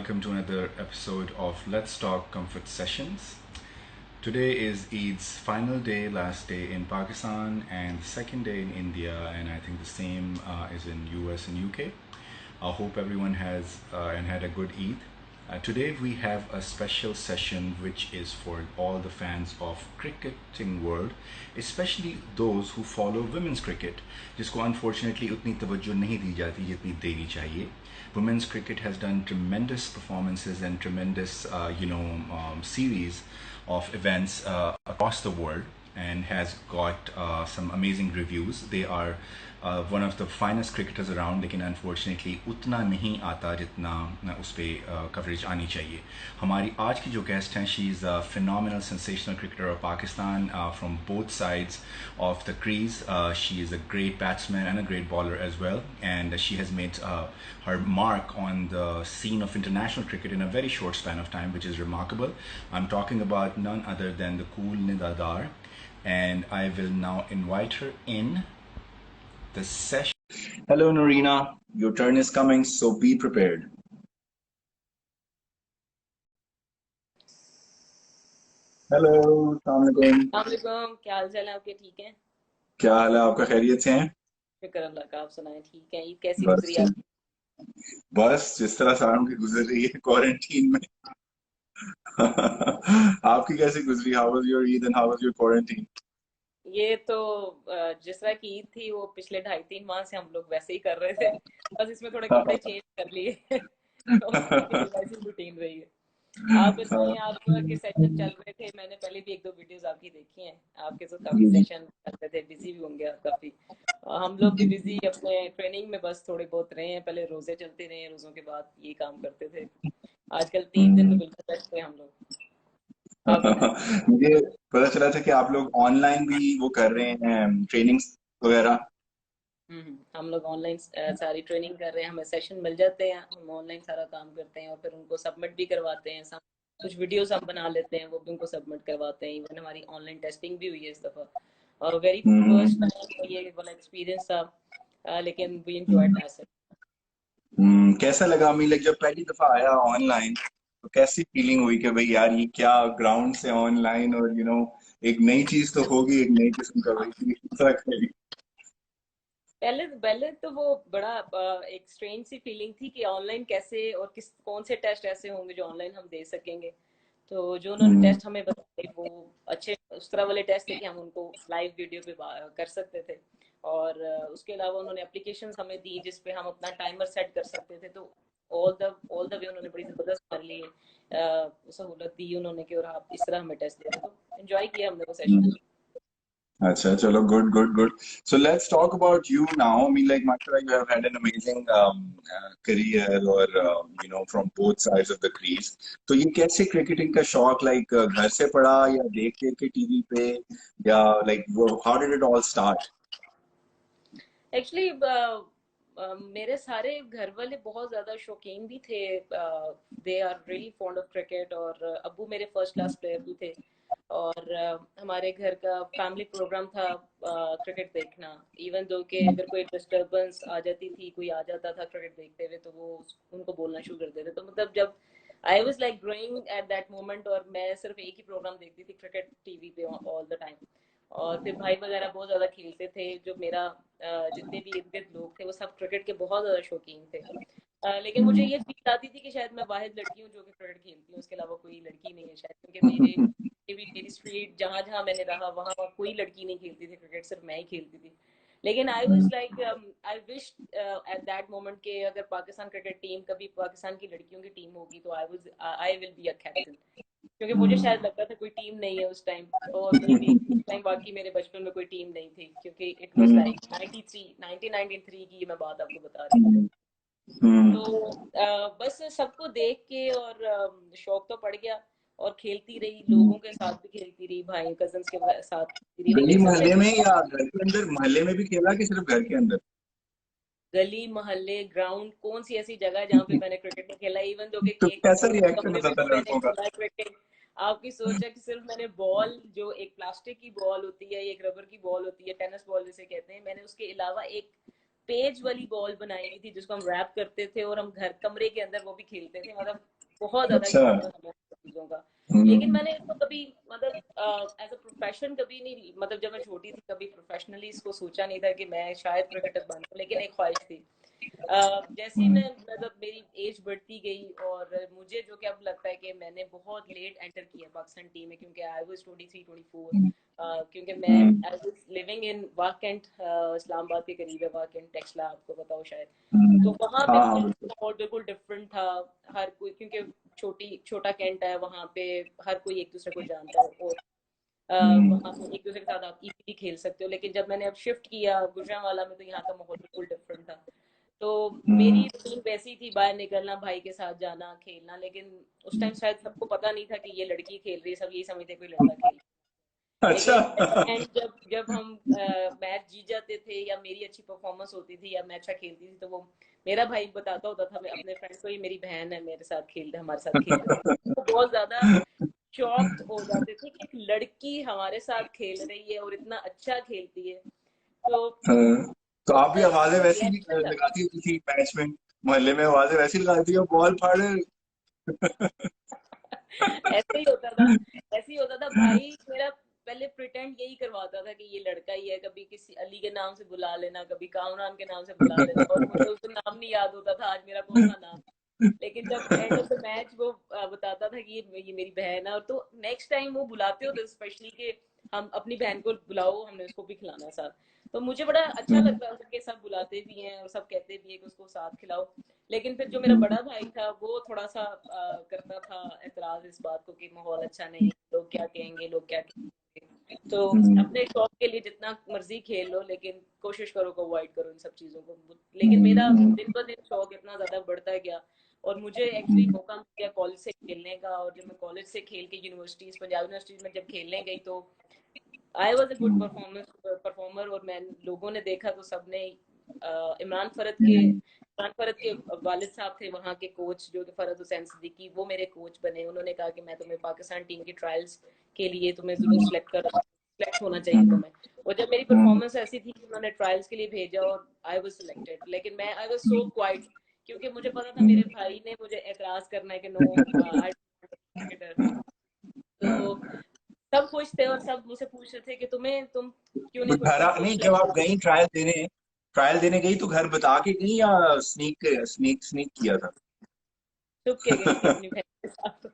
welcome to another episode of Let's Talk Comfort Sessions. Today is Eid's final day, last day in Pakistan, and the second day in India, and I think the same is in US and UK. I hope everyone has and had a good Eid. Today we have a special session which is for all the fans of cricketing world, especially those who follow women's cricket, जिसको unfortunately उतनी तवज्जो नहीं दी जाती जितनी देनी चाहिए. Women's cricket has done tremendous performances and tremendous, series of events across the world and has got some amazing reviews. They are one of the finest cricketers around, लेकिन unfortunately उतना नहीं आता जितना उस पर coverage आनी चाहिए. हमारी आज की जो guest हैं, she is a phenomenal sensational cricketer of Pakistan from both sides of the crease. She is a great batsman and a great bowler as well, and she has made her mark on the scene of international cricket in a very short span of time, which is remarkable. I'm talking about none other than the cool Nida Dar, and I will now invite her in the session. Hello, Norina. Your turn is coming, so be prepared. Hello, अस्सलाम वालेकुम। वालेकुम, क्या हाल चाल है आपके? ठीक है? क्या हाल है आपका? खैरियत से हैं? शुक्र अल्लाह का, आप सुनाएं? ठीक है? ईद कैसी बस गुजरी आप? ठीक। बस जिस तरह सालों की गुजर रही है क्वारंटीन में। आपकी कैसी गुजरी? How was your Eid and how was your quarantine? ये तो जिस तरह की ईद थी वो पिछले 2.5-3 माह से हम लोग वैसे ही कर रहे थे, बस इसमें थोड़े कपड़े चेंज कर लिए। और बाकी तो वैसी रूटीन रही है। आप बताएं, आपके सेशन चल रहे थे, मैंने पहले भी 1-2 वीडियोस आपकी देखी हैं। आपके तो काफी जी जी। सेशन चलते थे, बिजी भी होंगे आप काफी। हम लोग भी बिजी अपने ट्रेनिंग में बस थोड़े बहुत रहे हैं, पहले रोजे चलते रहे हैं, रोजों के बाद ये काम करते थे। आजकल 3 दिन में बिल्कुल रेस्ट पे हम लोग। आप बताएं। मुझे पता चला था कि आप लोग ऑनलाइन भी वो कर रहे हैं, ट्रेनिंग्स वगैरह। हम लोग ऑनलाइन सारी ट्रेनिंग कर रहे हैं, हमें सेशन मिल जाते हैं, हम ऑनलाइन सारा काम करते हैं और फिर उनको सबमिट भी करवाते हैं। कुछ वीडियोस हम बना लेते हैं, वो भी उनको सबमिट करवाते हैं। इवन हमारी ऑनलाइन टेस्टिंग भी हुई है इस दफ़ा, और वेरी फर्स्ट हम्म। टाइम ये वाला एक्सपीरियंस था। लेकिन वी एंजॉयड दैट। कैसा लगा? मी लाइक जब पहली दफा आया ऑनलाइन तो कैसी फीलिंग हुई कि भाई यार ये क्या, ग्राउंड से ऑनलाइन, और एक नई चीज तो होगी, एक नई किस्म का भाई ऐसा कहीं। पहले पहले तो वो बड़ा एक स्ट्रेंज सी फीलिंग थी कि ऑनलाइन कैसे और किस कौन से टेस्ट ऐसे होंगे जो ऑनलाइन हम दे सकेंगे। तो जो उन्होंने हम्म। टेस्ट हमें बताए वो अच्छे उस तरह वाले टेस्ट थे कि हम उनको लाइव वीडियो पे कर सकते थे। और उसके अलावा उन्होंने एप्लीकेशंस हमें दी जिस पे हम अपना टाइमर सेट कर सकते थे। तो ऑल द वे उन्होंने बड़ी ज़बरदस्त हमारे लिए सहूलत दी उन्होंने कि और आप इस तरह हमें टेस्ट दे रहे। तो एंजॉय किया हमने वो सेशन। अच्छा, चलो, good good good. So let's talk about you now. I mean, like, mashallah, you have had an amazing career, or from both sides of the crease. तो ये कैसे क्रिकेटिंग का शौक, लाइक, घर से पड़ा या देख देख के टीवी पे, या like how did it all start? Actually मेरे सारे घर वाले बहुत ज़्यादा शौकीन भी थे। They are really fond of cricket, और अब्बू मेरे फर्स्ट क्लास प्लेयर भी थे। और हमारे घर का फैमिली प्रोग्राम था क्रिकेट देखना। इवन दो कि अगर कोई डिस्टरबेंस आ जाती थी, कोई आ जाता था क्रिकेट देखते हुए, तो वो उनको बोलना शुरू कर देते। तो मतलब जब I was like growing at that moment, और मैं सिर्फ एक ही प्रोग्राम देखती थी क्रिकेट टीवी पे ऑल द टाइम। और फिर भाई वगैरह बहुत ज़्यादा खेलते थे। जो मेरा जितने भी इर्द गिर्द लोग थे वो सब क्रिकेट के बहुत ज़्यादा शौकीन थे। लेकिन मुझे ये फील आती थी कि शायद मैं वाहिद लड़की हूँ जो कि क्रिकेट खेलती हूँ, उसके अलावा कोई लड़की नहीं है शायद, क्योंकि मेरी स्ट्रीट जहाँ जहाँ मैंने रहा वहाँ वहाँ कोई लड़की नहीं खेलती थी क्रिकेट, सिर्फ मैं ही खेलती थी। लेकिन I was like I wish at that moment के अगर पाकिस्तान क्रिकेट टीम कभी पाकिस्तान की लड़कियों की टीम होगी तो I will be a captain. क्योंकि मुझे शायद लगता था कोई टीम नहीं है उस टाइम, और मे बी उस टाइम बाकी मेरे बचपन में कोई टीम नहीं थी, क्योंकि इट वाज लाइक 1993 की मैं बात आपको बता रही हूँ। तो बस सबको देख के और शौक तो पड़ गया, और खेलती रही, लोगों के साथ भी खेलती रही, भाई कजन्स के साथ खेलती रही। गली लेकिन मोहल्ले में सबसे या घर के अंदर? मोहल्ले में भी खेला कि सिर्फ घर के अंदर? गली मोहल्ले ग्राउंड, कौन सी ऐसी जगह है जहाँ पे मैंने क्रिकेट नहीं खेला? इवन दो कि तो एक कैसा छोटे से रिएक्शन कमरे होता में था भी मैंने लड़कों का? खेला है क्रिकेट। आपकी सोच है कि सिर्फ मैंने बॉल, जो एक प्लास्टिक की बॉल होती है, एक रबर की बॉल होती है, टेनिस बॉल जिसे कहते हैं, मैंने उसके अलावा एक पेज वाली बॉल बनाई हुई थी जिसको हम रैप करते थे और हम घर कमरे के अंदर वो भी खेलते थे। मतलब बहुत ज्यादा अच्छा। शौक है हमें चीजों का। लेकिन मैंने इसको कभी मतलब एज अ प्रोफेशन कभी नहीं, मतलब जब मैं छोटी थी कभी प्रोफेशनली इसको सोचा नहीं था कि मैं शायद क्रिकेटर बनूं, लेकिन एक ख्वाहिश थी। जैसे ही मैं मतलब मेरी एज बढ़ती गई और मुझे जो कि अब लगता है कि मैंने बहुत लेट एंटर किया पाकिस्तान टीम में, क्योंकि आई वाज 23-24, क्योंकि मैं I was living in Wah Cantt, Islamabad के करीब है वाकंट, टेक्सला आपको पता हो शायद। तो वहाँ पे हाँ माहौल बिल्कुल डिफरेंट था। हर कोई, क्योंकि छोटा कैंट है वहाँ पे, हर कोई एक दूसरे को जानता है और वहाँ पे एक दूसरे के साथ आप इजीली खेल सकते हो। लेकिन जब मैंने अब शिफ्ट किया गुजरांवाला में, तो यहाँ का माहौल बिल्कुल डिफरेंट था। तो मेरी रूटीन वैसी थी, बाहर निकलना, भाई के साथ जाना, खेलना। लेकिन उस टाइम शायद सबको पता नहीं था कि ये लड़की खेल रही है, सब यही समझते कोई लड़का खेल। अच्छा। लेकिन एट द एंड जब जब हम मैच जीत जाते थे या मेरी अच्छी परफॉर्मेंस होती थी या मैं अच्छा खेलती थी, तो वो मेरा भाई बताता होता था मैं अपने फ्रेंड्स को, ये मेरी बहन है, मेरे साथ खेल रहे, हमारे साथ खेल रही है। तो बहुत ज्यादा शॉक्ड हो जाते थे कि एक लड़की हमारे साथ खेल रही है और इतना अच्छा खेलती है। तो तो आप भी उसका एक आवाजें जो वैसी रिएक्शन था, लगाती होती थी मैच में, मोहल्ले में आवाजें वैसी लगाती हो, बॉल फाड़े। ऐसे ही होता था। ऐसे ही होता था। भाई मेरा पहले प्रिटेंड यही करवाता था कि ये लड़का ही है, कभी किसी अली के नाम से बुला लेना, कभी कामरान के नाम से बुला लेना, और मुझे उसका नाम नहीं याद होता था आज मेरा कौन सा नाम। लेकिन जब एंड ऑफ द मैच वो बताता था कि ये मेरी बहन है, और तो नेक्स्ट टाइम वो बुलाते होते स्पेशली कि हम अपनी बहन को बुलाओ, हमने उसको भी खिलाना है साथ। तो मुझे बड़ा अच्छा लगता था कि सब बुलाते भी हैं और सब कहते भी है कि उसको साथ खिलाओ। लेकिन फिर जो मेरा बड़ा भाई था वो थोड़ा सा करता था एतराज इस बात को कि माहौल अच्छा नहीं, लोग क्या कहेंगे, लोग क्या कहेंगे। तो अपने शौक के लिए जितना मर्जी खेल लो, लेकिन कोशिश करो को अवॉइड करो इन सब चीजों को। लेकिन मेरा दिन ब दिन शौक इतना ज्यादा बढ़ता गया, और मुझे एक्चुअली मौका मिल गया कॉलेज से खेलने का। और जब मैं कॉलेज से खेल के यूनिवर्सिटीज, पंजाब यूनिवर्सिटीज में जब खेलने गई, तो I was a good performer. और मैं, लोगों ने देखा तो सबने इमरान फरद के वालिद साहब थे वहाँ के कोच, जो कि फरद हुसैन सिद्दीकी, वो मेरे कोच बने। उन्होंने कहा कि मैं तुम्हें पाकिस्तान टीम की ट्रायल्स के लिए तुम्हें जरूर सिलेक्ट होना चाहिए तुम्हें। और जब मेरी परफॉर्मेंस ऐसी थी कि उन्होंने ट्रायल्स के लिए भेजा और आई वाज सिलेक्टेड, लेकिन मैं आई वाज सो क्वाइट, क्योंकि मुझे पता था मेरे भाई ने मुझे एतराज करना है कि नो आई क्रिकेटर। तो सब खुश थे और सब मुझसे पूछ रहे थे कि तुम क्यों तो नहीं घर तुमको नहीं, जब सिलेक्ट आप कर। गई ट्रायल देने गई तो घर बता के गई या स्नीक स्नीक स्नीक किया था? छुप के गई थी अपनी बहन के साथ।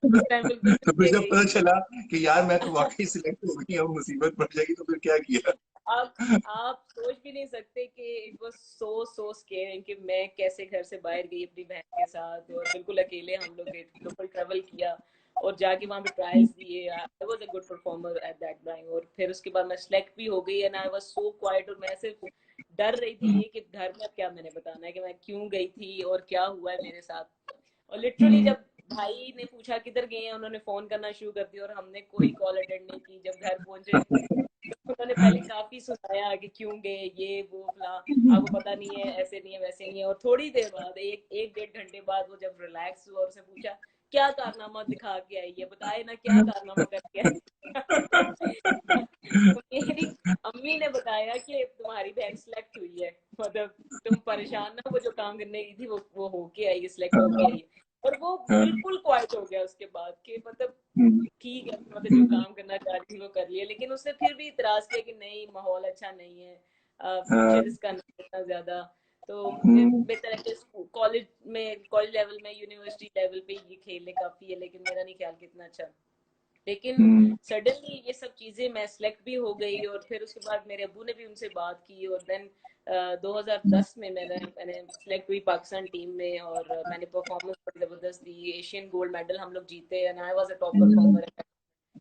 उस टाइम बिल्कुल तो छुप फिर के जब गई पता थी। चला कि यार मैं तो वाकई सिलेक्ट हो गई, अब मुसीबत पड़ जाएगी, तो फिर क्या किया? आप आप सोच भी नहीं सकते कि इट वाज सो स्केरिंग कि मैं कैसे घर से बाहर गई अपनी बहन के साथ, और बिल्कुल अकेले हम लोग लोकल ट्रेवल किया और जाके वहाँ पे ट्रायल्स दिए। आई was a good performer at that time, और फिर उसके बाद मैं सिलेक्ट भी हो गई। And I was so quite, और मैं सिर्फ डर रही थी ये कि घर में अब क्या मैंने बताना है कि मैं क्यों गई थी और क्या हुआ है मेरे साथ। और लिटरली जब भाई ने पूछा किधर गए हैं, उन्होंने फोन करना शुरू कर दिया और हमने कोई कॉल अटेंड नहीं की। जब घर पहुंचे तो उन्होंने पहले काफी सुनाया कि क्यों गए, ये वो फला, आपको पता नहीं है, ऐसे नहीं है, वैसे नहीं है। और थोड़ी देर बाद, एक डेढ़ घंटे बाद, वो जब रिलैक्स हुआ और उसने पूछा क्या कारनामा दिखा के आई है, बताए ना क्या कारनामा करके आई। तो मेरी अम्मी ने बताया कि तुम्हारी बहन सिलेक्ट हुई है, मतलब तुम परेशान ना, वो जो काम करने गई थी वो होके आई है, सिलेक्ट होके आई है। और वो बिल्कुल क्वाइट हो गया उसके बाद कि मतलब ठीक है, मतलब जो काम करना चाह रही थी वो कर लिया। लेकिन उसने फिर भी इतराज किया कि नहीं, माहौल अच्छा नहीं है, फ्यूचर इसका नहीं इतना ज्यादा। तो बेहतर है कि कॉलेज लेवल में, यूनिवर्सिटी लेवल पे ये खेलने काफी है, लेकिन मेरा नहीं ख्याल कि इतना अच्छा। लेकिन सडनली ये सब चीजें, मैं सिलेक्ट भी हो गई, और फिर उसके बाद मेरे अब्बू ने भी उनसे बात की, और देन 2010 में मैंने सिलेक्ट हुई पाकिस्तान टीम में। और मैंने परफॉर्मेंस बड़ी जबरदस्त दी, एशियन गोल्ड मेडल हम लोग जीते, and I was a top performer.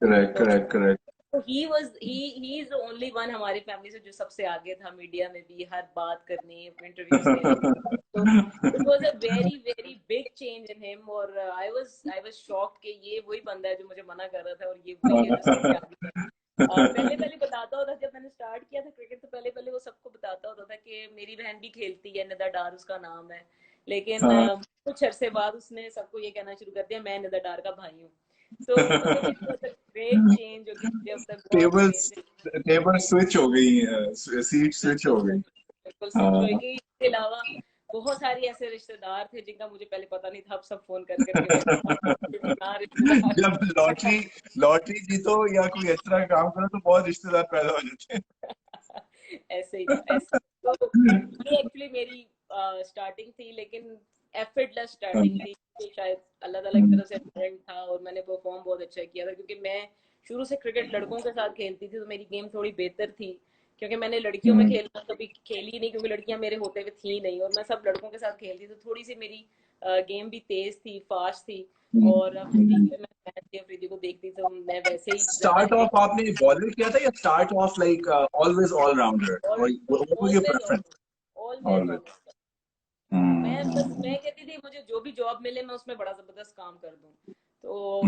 Correct तो correct correct. He is the only one हमारी फैमिली से जो सबसे आगे था, मीडिया में भी हर बात करने, इंटरव्यूज देने में। तो it was a very very big change in him. और आई वाज शॉक्ड कि ये वही बंदा है जो मुझे मना कर रहा था, और ये वही है जो सबसे आगे है। पहले पहले बताता होता, जब मैंने स्टार्ट किया था क्रिकेट, तो पहले पहले वो सबको बताता होता था कि मेरी बहन भी खेलती है, निदा डार उसका नाम है। लेकिन कुछ अरसे बाद उसने सबको ये कहना शुरू कर दिया मैं निदा डार का भाई हूँ। तो मतलब it was a great change, जो कि मुझे अब तक बहुत टेबल्स अमेजिंग। टेबल स्विच हो गई, सीट स्विच बिल्कुल हो सर, गई। बिल्कुल हाँ। स्विच होएगी। इसके अलावा बहुत सारी ऐसे रिश्तेदार थे जिनका मुझे पहले पता नहीं था, अब सब फोन कर करके रिश्तेदार जब लॉटरी लॉटरी जीतो या कोई इस तरह का काम करो तो बहुत रिश्तेदार पैदा हो जाते हैं। ऐसे ही था, ऐसे तो ये एक्चुअली मेरी स्टार्टिंग थी, लेकिन एफर्टलेस स्टार्टिंग थी कि शायद अल्लाह ताला की तरफ से टैलेंट था और मैंने परफॉर्म बहुत अच्छा किया था, क्योंकि मैं शुरू से क्रिकेट लड़कों के साथ खेलती थी तो मेरी गेम थोड़ी बेहतर थी, क्योंकि मैंने लड़कियों में खेलना कभी खेली ही नहीं, क्योंकि लड़कियां मेरे होते हुए थी नहीं और मैं सब लड़कों के साथ खेलती, तो थोड़ी सी मेरी गेम भी तेज थी, फास्ट थी। और अफरीदी मैं मैच थी, अफरीदी को देखती तो मैं वैसे ही स्टार्ट ऑफ आपने बॉलर किया था या start off like always all rounder, और what was your preference? Always always. मैं कहती थी मुझे जो भी जॉब मिले मैं उसमें बड़ा जबरदस्त काम कर दूं। तो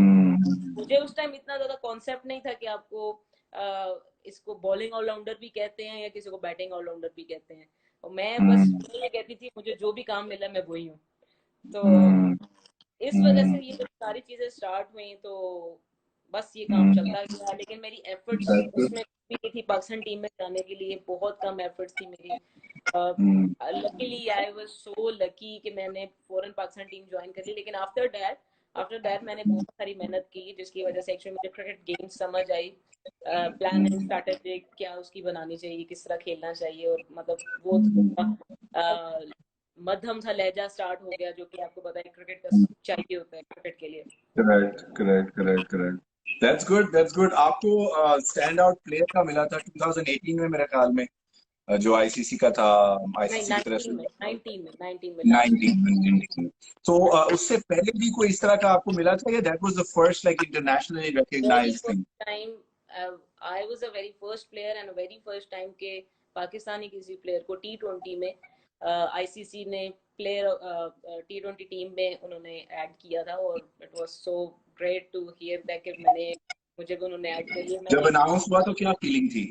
मुझे उस टाइम इतना ज्यादा कॉन्सेप्ट नहीं था कि आपको इसको बॉलिंग ऑलराउंडर भी कहते हैं या किसी को बैटिंग ऑलराउंडर भी कहते हैं, और मैं बस ये कहती थी मुझे जो भी काम मिला मैं वही हूँ। तो इस वजह से ये सारी चीजें स्टार्ट हुई, तो बस ये काम चलता गया, लेकिन मेरी एफर्ट्स उसमें भी नहीं थी। पाकिस्तान टीम में जाने के लिए बहुत कम एफर्ट्स थी मेरी। Luckily I was so lucky कि मैंने फौरन पाकिस्तान टीम ज्वाइन कर ली, लेकिन आफ्टर दैट मैंने बहुत सारी मेहनत की, जिसकी वजह से एक्चुअली मुझे क्रिकेट गेम समझ आई, प्लान एंड स्ट्रैटेजी क्या उसकी बनानी चाहिए, किस तरह खेलना चाहिए, और मतलब वो मध्यम सा लहजा स्टार्ट हो गया, जो कि आपको पता है क्रिकेट का चाहिए होता है क्रिकेट के लिए। Correct correct correct correct. That's good that's good. आपको स्टैंड आउट प्लेयर का मिला था 2018 में मेरे ख्याल में, जो आईसीसी का था, नहीं, आईसीसी की तरफ से। 19 में मिला था। 19 तो उससे पहले भी कोई इस तरह का आपको मिला था या that was the first like internationally very recognised thing? First time, I was a very first player and very first time के पाकिस्तानी किसी प्लेयर को टी20 में आईसीसी ने प्लेयर टी20 टीम में उन्होंने ऐड किया था, और it was so great to hear that कि मुझे भी उन्होंने ऐड कर लिया। जब मैंने अनाउंस हुआ तो क्या फीलिंग थी?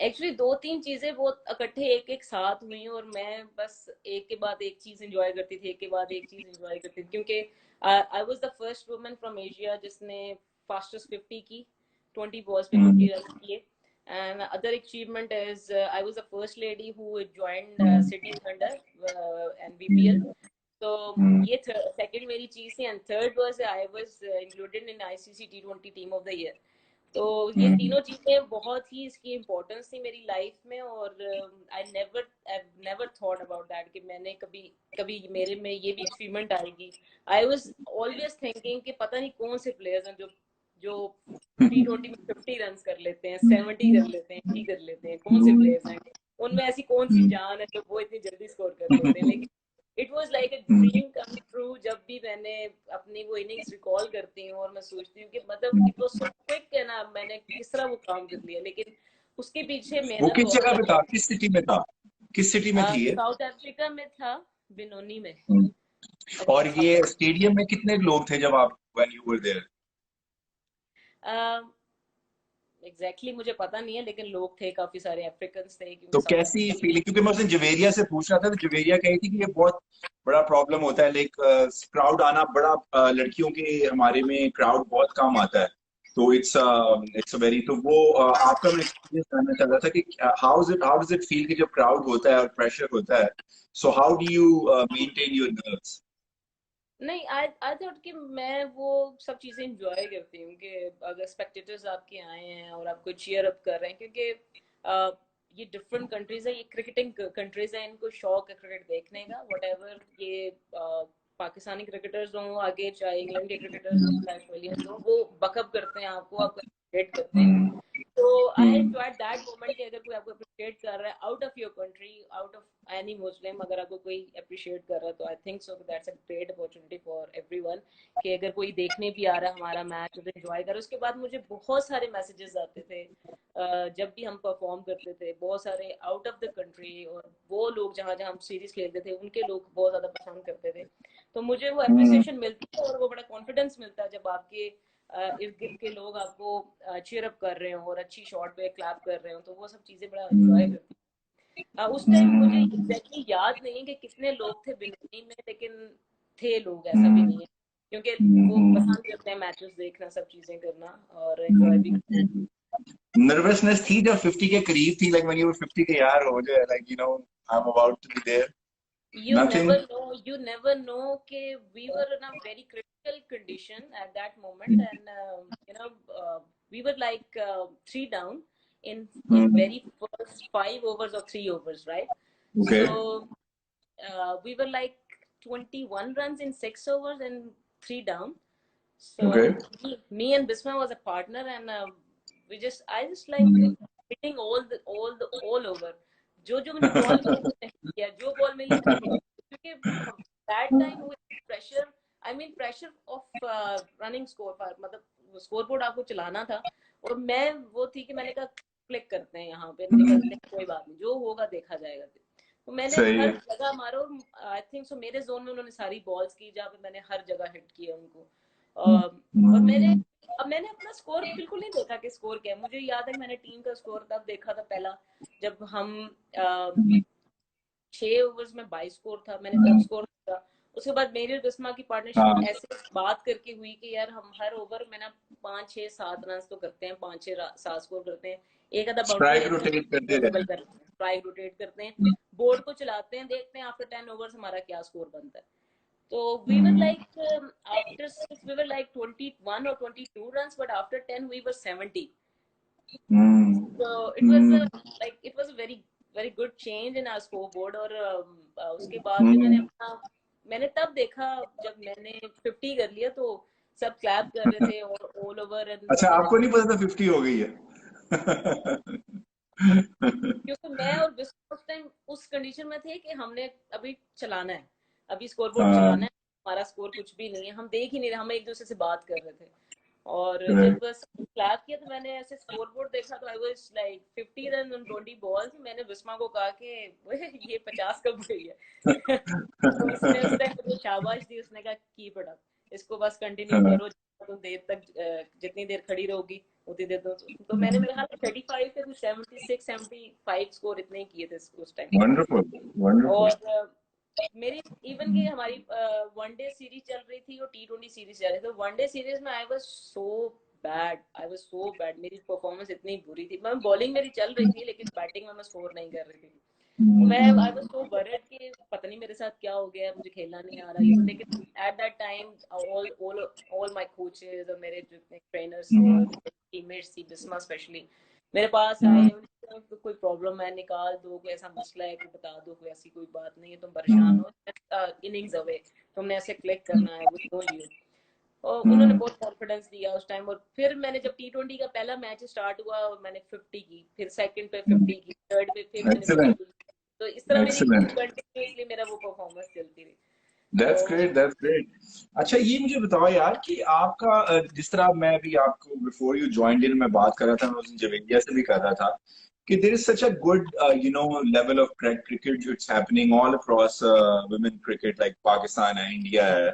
एक्चुअली दो तीन चीजें बहुत इकट्ठे एक एक साथ हुई, और मैं बस एक के बाद एक चीज एंजॉय करती थी, एक के बाद एक चीज एंजॉय करती थी, क्योंकि I was the first woman from Asia जिसने फास्टेस्ट 50 की, 20 बॉल्स पे 50 रन किए। And other achievement is I was the first lady who joined city thunder and BPL. तो ये सेकंड मेरी चीज थी, and third was I was included in ICC T20 team of the year. तो ये तीनों चीजें बहुत ही इसकी इम्पोर्टेंस थी मेरी लाइफ में, और I never thought about that कि मैंने कभी कभी मेरे में ये भी अचीवमेंट आएगी। आई वाज ऑलवेज थिंकिंग कि पता नहीं कौन से प्लेयर्स हैं जो जो टी20 में 50 रन कर लेते हैं, 70 कर लेते हैं, 80 कर लेते हैं, कौन से प्लेयर्स हैं उनमें ऐसी कौन सी जान है जो वो इतनी जल्दी स्कोर कर लेते हैं। लेकिन it was like a dream come true. जब भी मैंने अपनी वो इनिंग्स रिकॉल करती हूँ और मैं सोचती हूँ कि मतलब इट वॉज सो क्विक है ना, मैंने किस तरह वो काम कर लिया, लेकिन उसके पीछे वो मेहनत किस बहुत जगह पे था, ज्यादा। किस सिटी में था, किस सिटी में थी ये? साउथ अफ्रीका में था, बिनोनी में। और ये स्टेडियम में कितने लोग थे जब आप when you were there? Exactly मुझे पता नहीं है, लेकिन लोग थे, काफी सारे अफ्रीकन थे, क्योंकि तो साउथ कैसी अफ्रीका। फीलिंग, क्योंकि मैं उसने जवेरिया से पूछ रहा था, तो जवेरिया कही थी कि ये बहुत बड़ा प्रॉब्लम होता है, लाइक क्राउड आना बड़ा, लड़कियों के हमारे में क्राउड बहुत कम आता है, तो इट्स अ वेरी, तो वो आपका मैं एक्सपीरियंस जानना चाह रहा था कि हाउ डज इट फील कि जब क्राउड होता है और प्रेशर होता है, so how do you maintain your nerves? नहीं, आई थॉट कि मैं वो सब चीजें एंजॉय करती हूँ, कि अगर स्पेक्टेटर्स आपके आए हैं और आपको चीयर अप कर रहे हैं, क्योंकि ये डिफरेंट कंट्रीज है, ये क्रिकेटिंग कंट्रीज है, इनको शौक है क्रिकेट देखने का, व्हाटएवर ये पाकिस्तानी क्रिकेटर्स हों आगे, चाहे इंग्लैंड के क्रिकेटर्स हों, चाहे ऑस्ट्रेलियंस हों, वो बकअप करते हैं आपको अप्रिशिएट करते हैं। तो आई एंजॉयड दैट मोमेंट कि अगर कोई आपको अप्रिशिएट कर रहा है out of your country, out of any मुस्लिम, अगर आपको कोई अप्रिशिएट कर रहा है, तो I think so that's a great opportunity for everyone, कि अगर कोई देखने भी आ रहा है हमारा मैच तो एंजॉय कर। उसके बाद मुझे बहुत सारे मैसेजेस आते थे जब भी हम परफॉर्म करते थे, बहुत सारे आउट ऑफ द कंट्री, और वो लोग जहाँ जहाँ हम सीरीज खेलते थे उनके लोग बहुत ज्यादा पसंद करते थे। तो मुझे वो अप्रिसिएशन मिलती है और वो बड़ा कॉन्फिडेंस मिलता है जब आपके इर्द गिर्द के लोग आपको चीयर अप कर रहे हो और अच्छी शॉट पे क्लैप कर रहे हो, तो वो सब चीजें बड़ा एंजॉय करती हूँ। उस टाइम मुझे एग्जैक्टली याद नहीं है कि कितने लोग थे बिन्नी में, लेकिन थे लोग, ऐसा भी नहीं है, क्योंकि वो पसंद करते हैं मैचेस देखना, सब चीजें करना और एंजॉय भी करना। नर्वसनेस थी जब 50 के करीब थी, लाइक व्हेन यू वर 50 के, यार हो जाए, like you know I am about to be there? Nothing. You never know कि we were in a very critical condition at that moment, and we were like 3 down in very first 5 overs or 3 overs, right? Okay. So we were like 21 runs in 6 overs and 3 down. So Okay. me and Bisma was a partner, and I just like hitting all over. जो मैंने ball किया, जो ball मिली मैंने hit किया, क्योंकि that time with pressure, I mean pressure of running score पर, मतलब score board आपको चलाना था, और मैं वो थी कि मैंने कहा क्लिक करते हैं यहाँ पे, निकलते हैं, कोई बात नहीं, जो होगा देखा जाएगा। तो मैंने सही हर है। जगह मारो, आई थिंक सो मेरे जोन में उन्होंने सारी बॉल्स की, जहाँ पे मैंने हर जगह हिट किया उनको। और मैंने अपना स्कोर बिल्कुल नहीं देखा कि स्कोर क्या है। मुझे याद है कि मैंने टीम का स्कोर तब देखा था पहला, जब हम 6 ओवर्स में 22 स्कोर था, मैंने तब स्कोर देखा। उसके बाद मेरी और बिस्मा की पार्टनरशिप ऐसे बात करके हुई कि यार हम हर ओवर में ना 5 6 7 रन तो करते हैं, 5 6 7 स्कोर करते हैं, एक आधा बाउंड्री रोटेट करते रहते हैं। स्ट्राइक रोटेट करते हैं, बोर्ड को चलाते हैं, देखते हैं आफ्टर 10 ओवर्स हमारा क्या स्कोर बनता है। So we were like after 6 we were like 21 or 22 runs, but after 10 we were 70. So it was it was a very good change in our scoreboard. और उसके बाद भी मैंने तब देखा जब मैंने 50 कर लिया तो सब क्लैप कर रहे थे और ऑल ओवर। अच्छा, आपको नहीं पता था 50 हो गई है? क्योंकि मैं और बिस्कुट उस टाइम उस कंडीशन में थे कि हमने अभी चलाना है, अभी स्कोर बोर्ड चलाना है, हमारा स्कोर कुछ भी नहीं है, हम देख ही नहीं रहे, हम एक दूसरे से बात कर रहे थे। और जब बस क्लैप किया तो मैंने ऐसे स्कोर बोर्ड देखा तो I was like 50 run on 20 balls. मैंने बिस्मा को कहा कि ये 50 कब गई है? तो उसने उस टाइम मुझे शाबाश दी, उसने कहा कीप इट अप, इसको बस कंटिन्यू करो, तो देर तक जितनी देर खड़ी रहोगी उतनी देर। तो मैंने मेरे ख्याल 35 से कुछ 76 75 स्कोर इतने ही किए थे उस टाइम। वंडरफुल। और मेरी इवन की हमारी वनडे सीरीज चल रही थी और T20 सीरीज चल रही थी। तो वनडे सीरीज में आई वाज सो बैड, मेरी परफॉर्मेंस इतनी बुरी थी। मैं बॉलिंग मेरी चल रही थी लेकिन बैटिंग में मैं स्कोर नहीं कर रही थी। मैं आई वाज सो वरीड कि पता नहीं मेरे साथ क्या हो गया, मुझे खेलना नहीं आ रहा ये। लेकिन at that time all my coaches और मेरे जितने ट्रेनर्स थे, टीममेट्स थी, बिस्मा स्पेशली, मेरे पास आए, तो कोई प्रॉब्लम है निकाल दो, कोई ऐसा मसला है कोई बता दो, कोई ऐसी कोई बात नहीं है, तुम परेशान हो, इनिंग्स अवे, तुमने ऐसे क्लिक करना है, वी नो यू। और उन्होंने बहुत कॉन्फिडेंस दिया उस टाइम। और फिर मैंने जब T20 का पहला मैच स्टार्ट हुआ और मैंने 50 की, फिर सेकंड पे 50 की, थर्ड पे फिर मैंने 50 की, तो इस तरह मेरी कंटिन्यूअसली मेरा वो परफॉर्मेंस चलती रही। That's great, that's great. अच्छा, ये मुझे बताओ यार कि आपका जिस तरह मैं भी आपको before you joined in मैं बात कर रहा था, मैं उस जवेरिया से भी कर रहा था कि there is such a good level of cricket which happening all across women cricket, like Pakistan है, इंडिया है,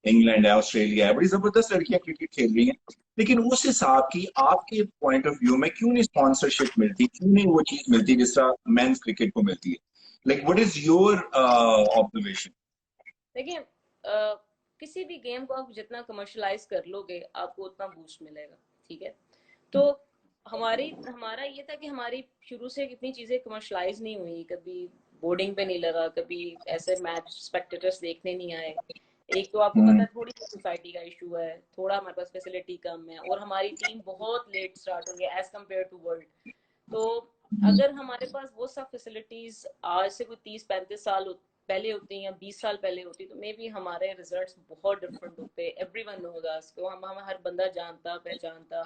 इंग्लैंड है, ऑस्ट्रेलिया है, बड़ी जबरदस्त लड़कियां क्रिकेट खेल रही हैं। लेकिन उस हिसाब की आपके पॉइंट ऑफ व्यू में क्यों नहीं स्पॉन्सरशिप मिलती, क्यों नहीं वो चीज मिलती जिस तरह मेंस क्रिकेट को मिलती है? Like what is your observation? देखिए किसी भी गेम को आप जितना कमर्शलाइज कर लोगे आपको उतना बूस्ट मिलेगा, ठीक है? तो हमारा ये था कि हमारी शुरू से कितनी चीजें कमर्शलाइज नहीं हुई, कभी बोर्डिंग पे नहीं लगा, कभी ऐसे मैच स्पेक्टेटर्स देखने नहीं आए। एक तो आपको पता है थोड़ी सी सोसाइटी का इशू है, थोड़ा हमारे पास फैसिलिटी कम है, और हमारी टीम बहुत लेट स्टार्ट हुई है एज कम्पेयर टू वर्ल्ड। तो अगर हमारे पास वो सब फैसिलिटीज आज से कोई 30-35 साल पहले होती या 20 साल पहले होती तो मे बी हमारे रिजल्ट्स बहुत डिफरेंट होते। एवरीवन नोज अस, तो हम हर बंदा जानता पहचानता,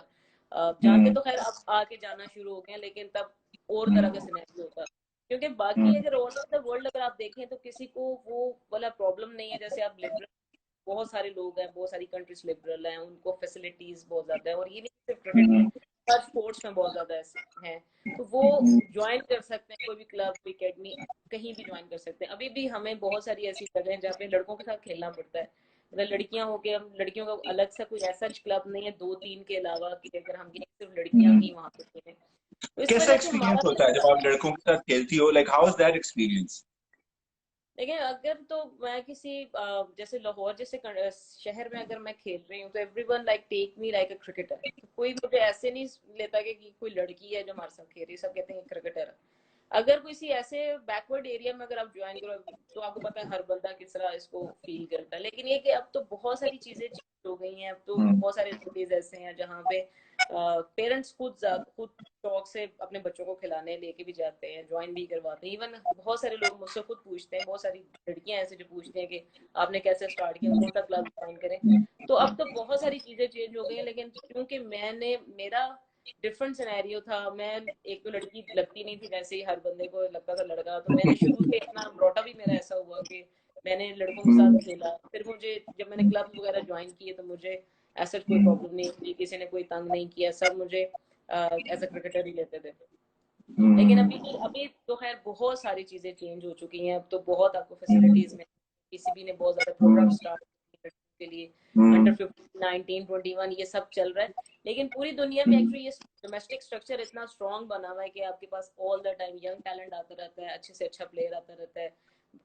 जानते तो खैर अब आके जाना शुरू हो गए, लेकिन तब और तरह का सिनेरियो होता। क्योंकि बाकी अगर ऑल ओवर द वर्ल्ड अगर आप देखें तो किसी को वो वाला प्रॉब्लम नहीं है। जैसे आप लिबरल, बहुत सारे लोग हैं, बहुत सारी कंट्रीज लिबरल हैं, उनको फैसिलिटीज बहुत ज्यादा है, और ये नहीं सिर्फ क्रिकेट में, हर स्पोर्ट्स में बहुत ज्यादा ऐसे हैं। तो वो ज्वाइन कर सकते हैं, कोई भी क्लब एकेडमी कहीं भी ज्वाइन कर सकते हैं। अभी भी हमें बहुत सारी ऐसी जगह हैं जहाँ पे लड़कों के साथ खेलना पड़ता है। मतलब लड़कियां हो के, हम लड़कियों का अलग सा कोई ऐसा क्लब नहीं है 2-3 के अलावा कि अगर हम सिर्फ लड़कियां ही वहाँ पे खेलें। तो इस कैसा वजह से एक्सपीरियंस होता है जब आप लड़कों के साथ खेलती हो? Like how is that experience? देखिए अगर तो मैं किसी जैसे लाहौर जैसे शहर में अगर मैं खेल रही हूँ तो everyone like take me like a cricketer. कोई मुझे ऐसे नहीं लेता कि कोई लड़की है जो हमारे साथ खेल रही है, सब कहते हैं क्रिकेटर है। अगर किसी ऐसे बैकवर्ड एरिया में अगर आप ज्वाइन करो तो आपको पता है हर बंदा किस तरह इसको फील करता है, लेकिन ये कि अब तो बहुत सारी चीजें चेंज हो गई हैं। अब तो हम्म बहुत सारे सिटीज ऐसे हैं जहाँ पे पेरेंट्स खुद शौक से अपने बच्चों को खिलाने लेके भी जाते हैं, ज्वाइन भी करवाते हैं। इवन बहुत सारे लोग मुझसे खुद पूछते हैं, बहुत सारी लड़कियां ऐसे जो पूछती हैं कि आपने कैसे स्टार्ट किया, कौन सा क्लब ज्वाइन करें। तो अब तो बहुत सारी चीजें चेंज हो गई हैं, लेकिन क्योंकि मेरा डिफरेंट सिनेरियो था, मैं एक तो लड़की लगती नहीं थी, वैसे ही हर बंदे को लगता था लड़का, तो मैंने शुरू से इतना ब्रॉटअप भी मेरा ऐसा हुआ कि मैंने लड़कों के साथ खेला। फिर मुझे जब मैंने क्लब वगैरह ज्वाइन किए तो मुझे ऐसा कोई प्रॉब्लम नहीं हुई, किसी ने कोई तंग नहीं किया, सब मुझे एज अ क्रिकेटर ही लेते थे। लेकिन अभी अभी तो खैर बहुत सारी चीजें चेंज हो चुकी हैं। अब तो बहुत आपको फैसिलिटीज में पीसीबी ने बहुत ज्यादा प्रोग्राम स्टार्ट के लिए, अंडर 15, 19, 21 ये सब चल रहा है। लेकिन पूरी दुनिया में एक्चुअली ये डोमेस्टिक स्ट्रक्चर इतना स्ट्रांग बना हुआ है कि आपके पास all the time young talent आता रहता है, अच्छे से अच्छा प्लेयर आता रहता है।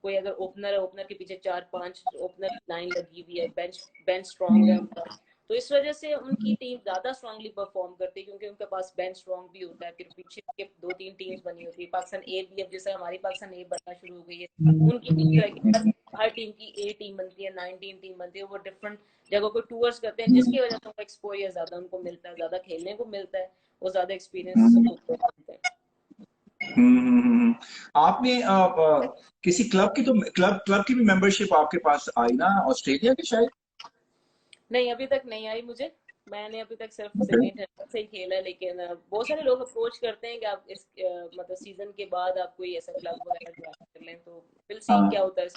कोई अगर ओपनर है, ओपनर के पीछे 4-5 ओपनर लाइन लगी हुई है, बेंच बेंच स्ट्रांग है उनका। तो इस वजह से उनकी टीम ज्यादा स्ट्रांगली परफॉर्म करती है, क्योंकि उनके पास बेंच स्ट्रांग भी होता है। फिर पीछे के 2-3 टीम्स बनी होती है, पाकिस्तान ए भी, अब जैसे हमारी पाकिस्तान ए बनना शुरू हो गई है, उनकी टीम हर टीम की ए टीम बनती है, 19 टीम बनती है। वो डिफरेंट जगहों को टूर्स करते हैं, जिसकी वजह से उनको एक्सपोजर ज्यादा उनको मिलता है, ज्यादा खेलने को मिलता है, वो ज्यादा एक्सपीरियंस होते हैं। आपने किसी क्लब की तो क्लब क्लब की भी मेंबरशिप आपके पास आई ना, ऑस्ट्रेलिया की शायद? नहीं, अभी तक नहीं आई मुझे। मैंने अभी तक सिर्फ ओके। सिडनी थंडर से ही खेला है। लेकिन बहुत सारे लोग अप्रोच करते हैं कि आप इस मतलब सीजन के बाद आप कोई ऐसा क्लब वगैरह ज्वाइन कर लें, तो विल सी क्या हाँ होता है।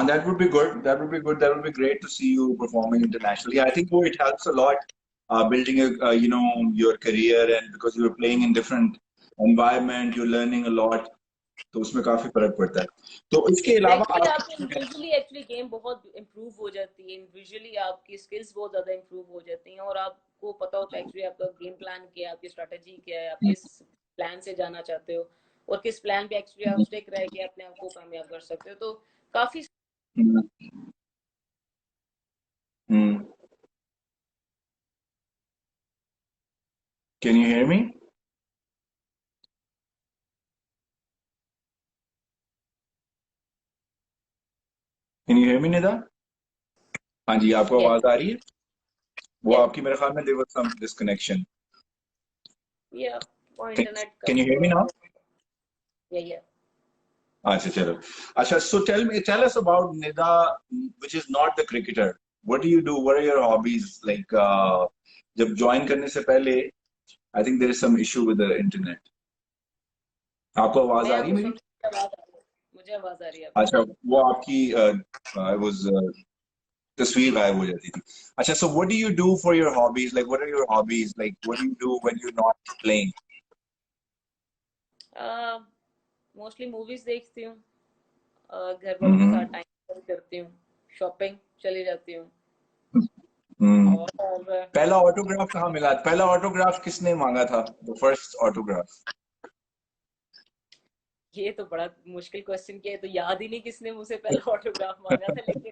that would be good. That would be good. That would be great to see you performing internationally. I think it helps a lot building your career, and because you're playing in different environment, you're learning a lot. तो उसमें काफी फर्क पड़ता है। तो इसके अलावा exactly, आप आप इंडिविजुअली एक्चुअली गेम बहुत इम्प्रूव हो जाती है, इंडिविजुअली आपकी स्किल्स बहुत ज्यादा इम्प्रूव हो जाती हैं, और आपको पता होता है एक्चुअली आपका गेम प्लान क्या है, आपकी स्ट्रेटेजी क्या है, आप किस प्लान से जाना चाहते हो, और किस प्लान पे एक्चुअली आप स्टिक रह के अपने आप को कामयाब कर सकते हो। तो काफी Can you hear me? Can you hear me, Nida? हाँ जी, आपको यस आवाज आ रही है? वो यस आपकी मेरे ख्याल में there was some disconnection. या और Can, इंटरनेट का can you भी hear me थोड़ा now? या अच्छा चलो। अच्छा, so tell us about Nida, which is not the cricketer. What do you do? What are your hobbies? Like जब join करने से पहले, I think there is some issue with the internet. आपको आवाज मैं आ रही है आपको मेरी? सुन आवाज आ रही है, मुझे आवाज आ रही है आपकी। अच्छा, वो आपकी was तस्वीर गायब हो जाती थी। अच्छा, so what do you do for your hobbies? Like, what are your hobbies? Like, what do you do when you're not playing? Mostly movies देखती हूँ, घर वालों के साथ हम्म टाइम स्पेंड करती हूँ, शॉपिंग चली जाती हूँ। हम्म और पहला ऑटोग्राफ कहाँ मिला? पहला ऑटोग्राफ किसने मांगा था? The first autograph. ये तो बड़ा मुश्किल क्वेश्चन किया है, तो याद ही नहीं किसने मुझसे पहला ऑटोग्राफ मांगा था। लेकिन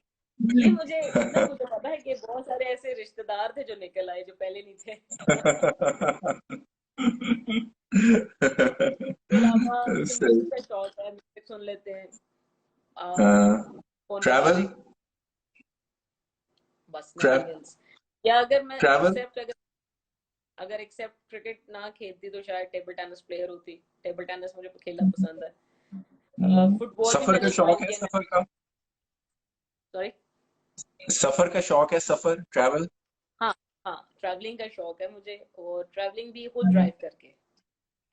ये मुझे इतना मुझे पता है कि बहुत सारे ऐसे रिश्तेदार थे जो निकल आए जो पहले नहीं थे। इसके अलावा मुझे म्यूजिक का शौक है, म्यूजिक सुन लेते हैं फोन पे ट्रैवल म्यूजिक, बस नथिंग ट्रैवल एल्स। या अगर मैं ट्रैवल एक्सेप्ट अगर अगर एक्सेप्ट क्रिकेट ना खेलती तो शायद टेबल टेनिस प्लेयर होती। टेबल टेनिस मुझे खेलना पसंद है। फुटबॉल भी सफर का मैंने शौक ज्वाइन है? किया। सफर का सॉरी। सफर का शौक है? सफर ट्रैवल? हाँ हाँ, ट्रैवलिंग का शौक है मुझे, और ट्रैवलिंग भी खुद ड्राइव करके,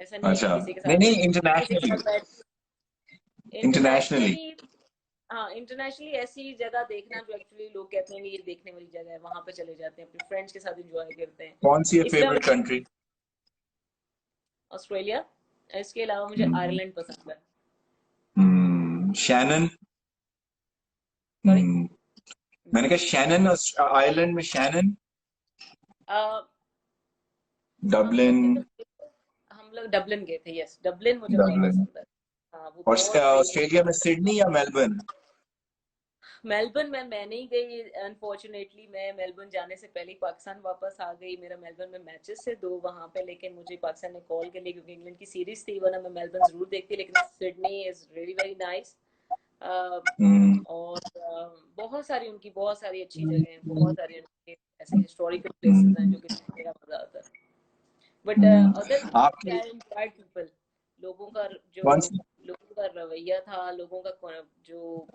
ऐसा नहीं है कि अच्छा, किसी के नहीं साथ नहीं, किसी के इंटरनेशनली। साथ बैठ। इंटरनेशनली। इंटरनेशनली, हाँ इंटरनेशनली ऐसी जगह देखना जो एक्चुअली लोग कहते हैं कि ये देखने वाली जगह है, वहां पे चले जाते हैं, अपने फ्रेंड्स के साथ एंजॉय करते हैं। कौन सी है इसके फेवरेट अलावा कंट्री? ऑस्ट्रेलिया, इसके अलावा मुझे आयरलैंड पसंद है। शैनन। सॉरी। मैंने कहा शैनन, आयरलैंड में शैनन, हम लोग डबलिन। डबलिन गए थे, यस डबलिन मुझे बड़ा डबलिन। पसंद है। हाँ वो और बहुत ड्रीमी। ऑस्ट्रेलिया में सिडनी या मेलबर्न? मेलबर्न में मैं नहीं गई अनफॉर्चुनेटली। मैं मेलबर्न जाने से पहले ही पाकिस्तान वापस आ गई। मेरा मेलबर्न में मैचेस थे 2 वहाँ पे, लेकिन मुझे पाकिस्तान ने कॉल कर लिया क्योंकि इंग्लैंड की सीरीज थी, वरना मैं मेलबर्न जरूर देखती। लेकिन Sydney is very very nice. और बहुत सारी उनकी बहुत सारी अच्छी जगह हैं, बहुत सारी उनके ऐसे हिस्टोरिकल प्लेसेस हैं जो कि देखने का मजा आता है। बट अदर आपके आई एंजॉयड पीपल, लोगों का जो कौन सी लोगों का रवैया था, लोगों का जो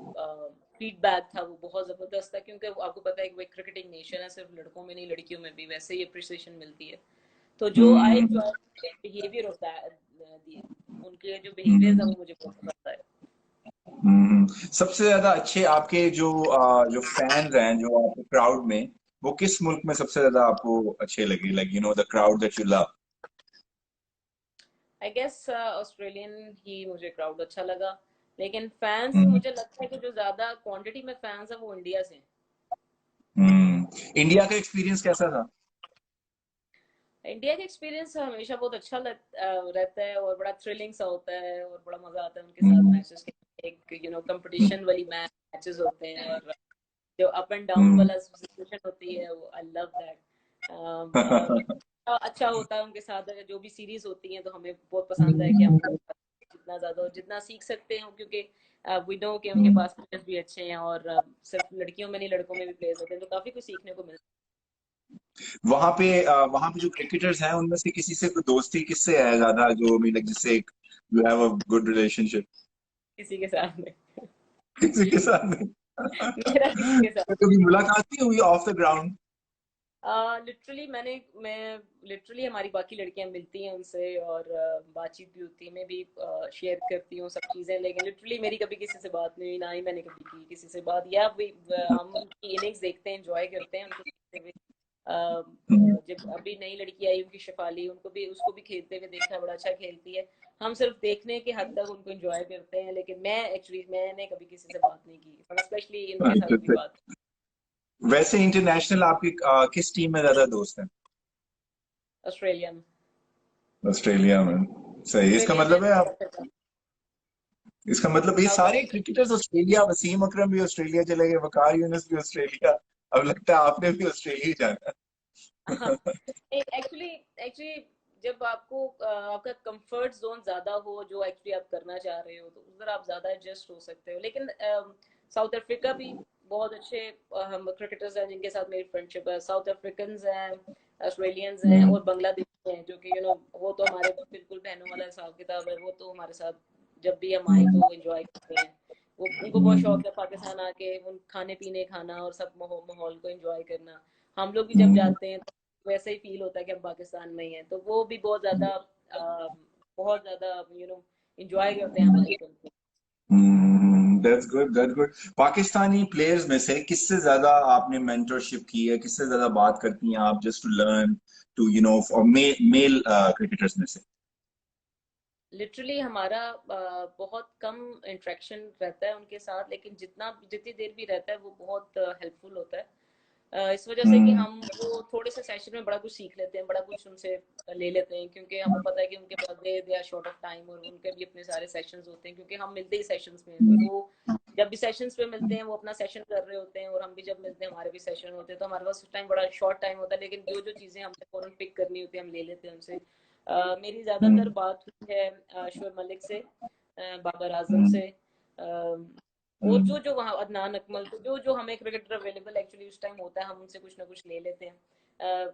फीडबैक था वो बहुत जबरदस्त था। क्योंकि आपको पता है कि वो क्रिकेटिंग नेशन है, सिर्फ लड़कों में नहीं लड़कियों में भी वैसे ही अप्रिसिएशन मिलती है। तो जो आई एंजॉय बिहेवियर होता है, उनके जो बिहेवियर्स है वो मुझे बहुत पसंद आए। सबसे ज्यादा अच्छे आपके जो फैंस हैं जो आपके क्राउड में, वो किस मुल्क में सबसे ज्यादा आपको अच्छे लगे, like the crowd that you love? I guess Australian ही मुझे क्राउड अच्छा लगा। लेकिन फैंस मुझे लगता है कि जो ज्यादा क्वांटिटी में फैंस है वो इंडिया से हैं। इंडिया का एक्सपीरियंस कैसा था? इंडिया का एक्सपीरियंस हमेशा बहुत अच्छा रहता है और बड़ा थ्रिलिंग सा होता है और बड़ा मजा आता है उनके साथ मैचेस के। एक कंपटीशन वाली मैचेस होते हैं और जो अप एंड डाउन वाला सिचुएशन होती है वो आई लव दैट। और अच्छा होता है उनके साथ। अगर जो भी सीरीज होती है तो हमें बहुत पसंद है कि हम जितना ज्यादा और जितना सीख सकते हैं, क्योंकि वी नो कि उनके पास प्लेयर्स भी अच्छे हैं और सिर्फ लड़कियों में नहीं लड़कों में भी प्लेयर्स होते हैं, तो काफी कुछ सीखने को मिलता वहां पे जो क्रिकेटर्स हैं उनमें से किसी से कोई दोस्ती किससे है ज्यादा, जो लाइक जिससे you have a good relationship? है किसी के साथ में। किसी के साथ नहीं? मेरा किसी के साथ तो कभी मुलाकात नहीं हुई ऑफ द ग्राउंड? लिटरली मैं लिटरली हमारी बाकी लड़कियां मिलती हैं उनसे और बातचीत भी होती है। मैं भी शेयर करती हूँ सब चीज़ें, लेकिन लिटरली मेरी कभी किसी से बात नहीं हुई, ना ही मैंने कभी की किसी से बात। या हम उनकी इनिंग्स देखते हैं, एंजॉय करते हैं उनको देखते हुए। जब अभी नई लड़की आई उनकी शेफाली, उसको भी खेलते हुए देखा, बड़ा अच्छा खेलती है। हम सिर्फ देखने के हद तक उनको एंजॉय करते हैं, लेकिन मैंने कभी किसी से बात नहीं की, स्पेशली इनके साथ कभी बात। वैसे इंटरनेशनल आपके किस टीम में ज्यादा दोस्त हैं? ऑस्ट्रेलिया में। ऑस्ट्रेलिया में? सही। इसका ऑस्ट्रेलिया में मतलब है आप इसका मतलब ये साउथ सारे क्रिकेटर्स ऑस्ट्रेलिया, वसीम अकरम भी ऑस्ट्रेलिया चले गए, वकार यूनिस भी ऑस्ट्रेलिया, अब लगता है आपने भी ऑस्ट्रेलिया ही जाना हाँ, है। एक्चुअली एक्चुअली जब आपका कंफर्ट जोन ज्यादा हो, जो एक्चुअली आप करना चाह रहे हो, तो उधर आप ज्यादा एडजस्ट हो सकते हो। लेकिन साउथ अफ्रीका भी बहुत अच्छे क्रिकेटर्स हैं जिनके साथ मेरी फ्रेंडशिप है। साउथ अफ्रीकन हैं, ऑस्ट्रेलियंस हैं और बांग्लादेशी हैं, जो कि वो तो हमारे बिल्कुल बहनों वाला हिसाब किताब है। वो तो हमारे साथ जब भी हम आए तो एंजॉय करते हैं। वो उनको बहुत शौक है पाकिस्तान आके उन खाने पीने खाना और सब माहौल को एंजॉय करना। हम लोग भी जब जाते हैं तो वैसे ही फील होता है कि हम पाकिस्तान में ही हैं। तो वो भी बहुत ज्यादा एंजॉय करते हैं हमारी country. That's good, that's good. Pakistani players में से किससे ज्यादा आपने मेंटरशिप की है, किससे ज्यादा बात करती हैं आप जस्ट टू लर्न टू और मेल क्रिकेटर्स में से? लिटरली हमारा बहुत कम इंटरेक्शन रहता है उनके साथ, लेकिन जितनी देर भी रहता है वो बहुत हेल्पफुल होता है। इस वजह से कि हम वो थोड़े से सेशन में बड़ा कुछ सीख लेते हैं, बड़ा कुछ उनसे ले लेते हैं, क्योंकि हमें पता है कि उनके पास they are short of time और उनके भी अपने सारे सेशंस होते हैं, क्योंकि हम मिलते ही सेशंस में हैं। तो वो जब भी सेशंस पे मिलते हैं वो अपना सेशन कर रहे होते हैं और हम भी जब मिलते हैं हमारे भी सेशन होते हैं। तो हमारे पास उस टाइम बड़ा शॉर्ट टाइम होता है, लेकिन जो जो चीज़ें हमने फौरन पिक करनी होती है हम ले लेते हैं उनसे। मेरी ज़्यादातर बात हुई है शोएब मलिक से, बाबर आजम से, और जो जो वहाँ अदनान अकमल, तो जो जो हमें क्रिकेटर अवेलेबल एक्चुअली उस टाइम होता है हम उनसे कुछ ना कुछ ले लेते हैं।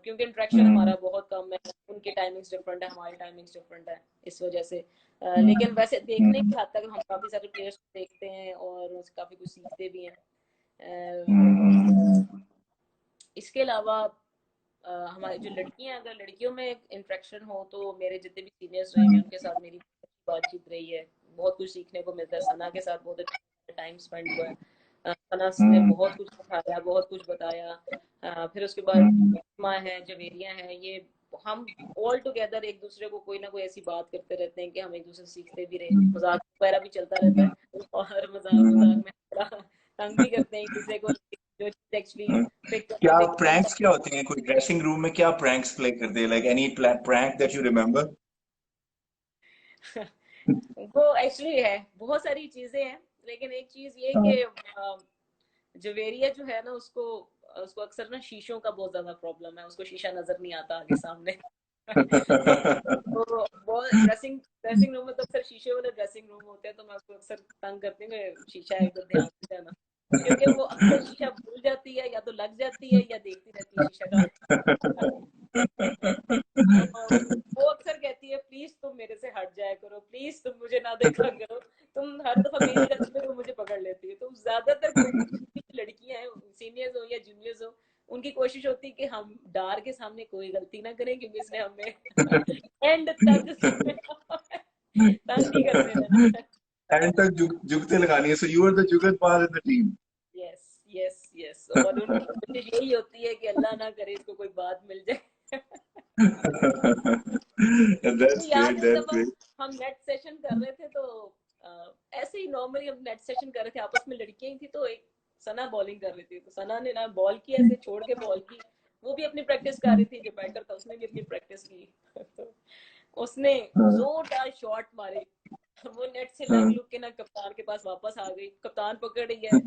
क्योंकि इंटरेक्शन हमारा बहुत कम है, उनकी टाइमिंग्स डिफरेंट है, हमारी टाइमिंग्स डिफरेंट है, इस वजह से। लेकिन वैसे देखने की हद तक हम काफ़ी सारे प्लेयर्स देखते हैं और उनसे काफ़ी कुछ सीखते भी हैं। इसके अलावा हमारी जो लड़कियां, अगर लड़कियों में इंटरेक्शन हो तो मेरे जितने भी सीनियर्स रहे हैं उनके साथ मेरी बातचीत रही है, बहुत कुछ सीखने को मिलता है। सना के साथ बहुत अच्छा टाइम स्पेंड हुआ है। सना ने बहुत कुछ सिखाया, बहुत कुछ बताया। फिर उसके बाद माँ है, जवेरिया है, ये हम ऑल टुगेदर एक दूसरे को कोई ना कोई ऐसी बात करते रहते हैं कि हम एक दूसरे से सीखते भी रहे। मजाक वगैरह भी चलता रहता है और मजाक मजाक में थोड़ा तंग भी करते हैं एक दूसरे को, जो चीज एक्चुअली पिक क्या पिक प्रैंक्स क्या होते हैं, कोई ड्रेसिंग रूम में क्या प्रैंक्स प्ले करते हैं, like any prank that you remember? वो एक्चुअली है, बहुत सारी चीजें हैं, लेकिन एक चीज ये कि जवेरिया जो है ना, उसको उसको अक्सर ना शीशों का बहुत ज्यादा प्रॉब्लम है, उसको शीशा नजर नहीं आता आगे सामने। तो वो ड्रेसिंग ड्रेसिंग रूम में तो अक्सर शीशे वाले ड्रेसिंग रूम होते हैं, तो मैं उसको अक्सर तंग करती हूँ कि शीशा एकदम ध्यान से जाना, क्योंकि वो अक्सर शीशा भूल जाती है, या तो लग जाती है या देखती रहती है शीशा का। तो वो अक्सर कहती है प्लीज तुम मेरे से हट जाया करो, प्लीज तुम मुझे ना देखा करो, तुम हर दफा मेरी गलती पे तुम मुझे पकड़ लेती है। तो ज्यादातर जितनी भी लड़कियां हैं, सीनियर्स हो या जूनियर्स हो, उनकी कोशिश होती है कि हम डार के सामने कोई गलती ना करें, क्योंकि इसने हमें एंड तक तंग ही करते रहना है। एंड तक जुगते लगानी है, सो यू आर द जुगतबाज in the team. Yes yes yes, और उनकी कोशिश यही होती है कि अल्लाह ना करे इसको कोई बात मिल जाए। तो दैट्स याद ग्रेट, है दैट्स जब ग्रेट। हम नेट सेशन कर रहे थे, तो ऐसे ही नॉर्मली हम नेट सेशन कर रहे थे, आपस में लड़कियां ही थी, तो एक सना बॉलिंग कर रही थी, तो सना ने ना बॉल की ऐसे छोड़ के बॉल की, वो भी अपनी प्रैक्टिस कर रही थी, जो बैटर था उसने भी अपनी प्रैक्टिस की। तो उसने हाँ, जोरदार शॉट मारे, वो नेट से लग हाँ। लुक के ना कप्तान के पास वापस आ गई, कप्तान पकड़ रही है,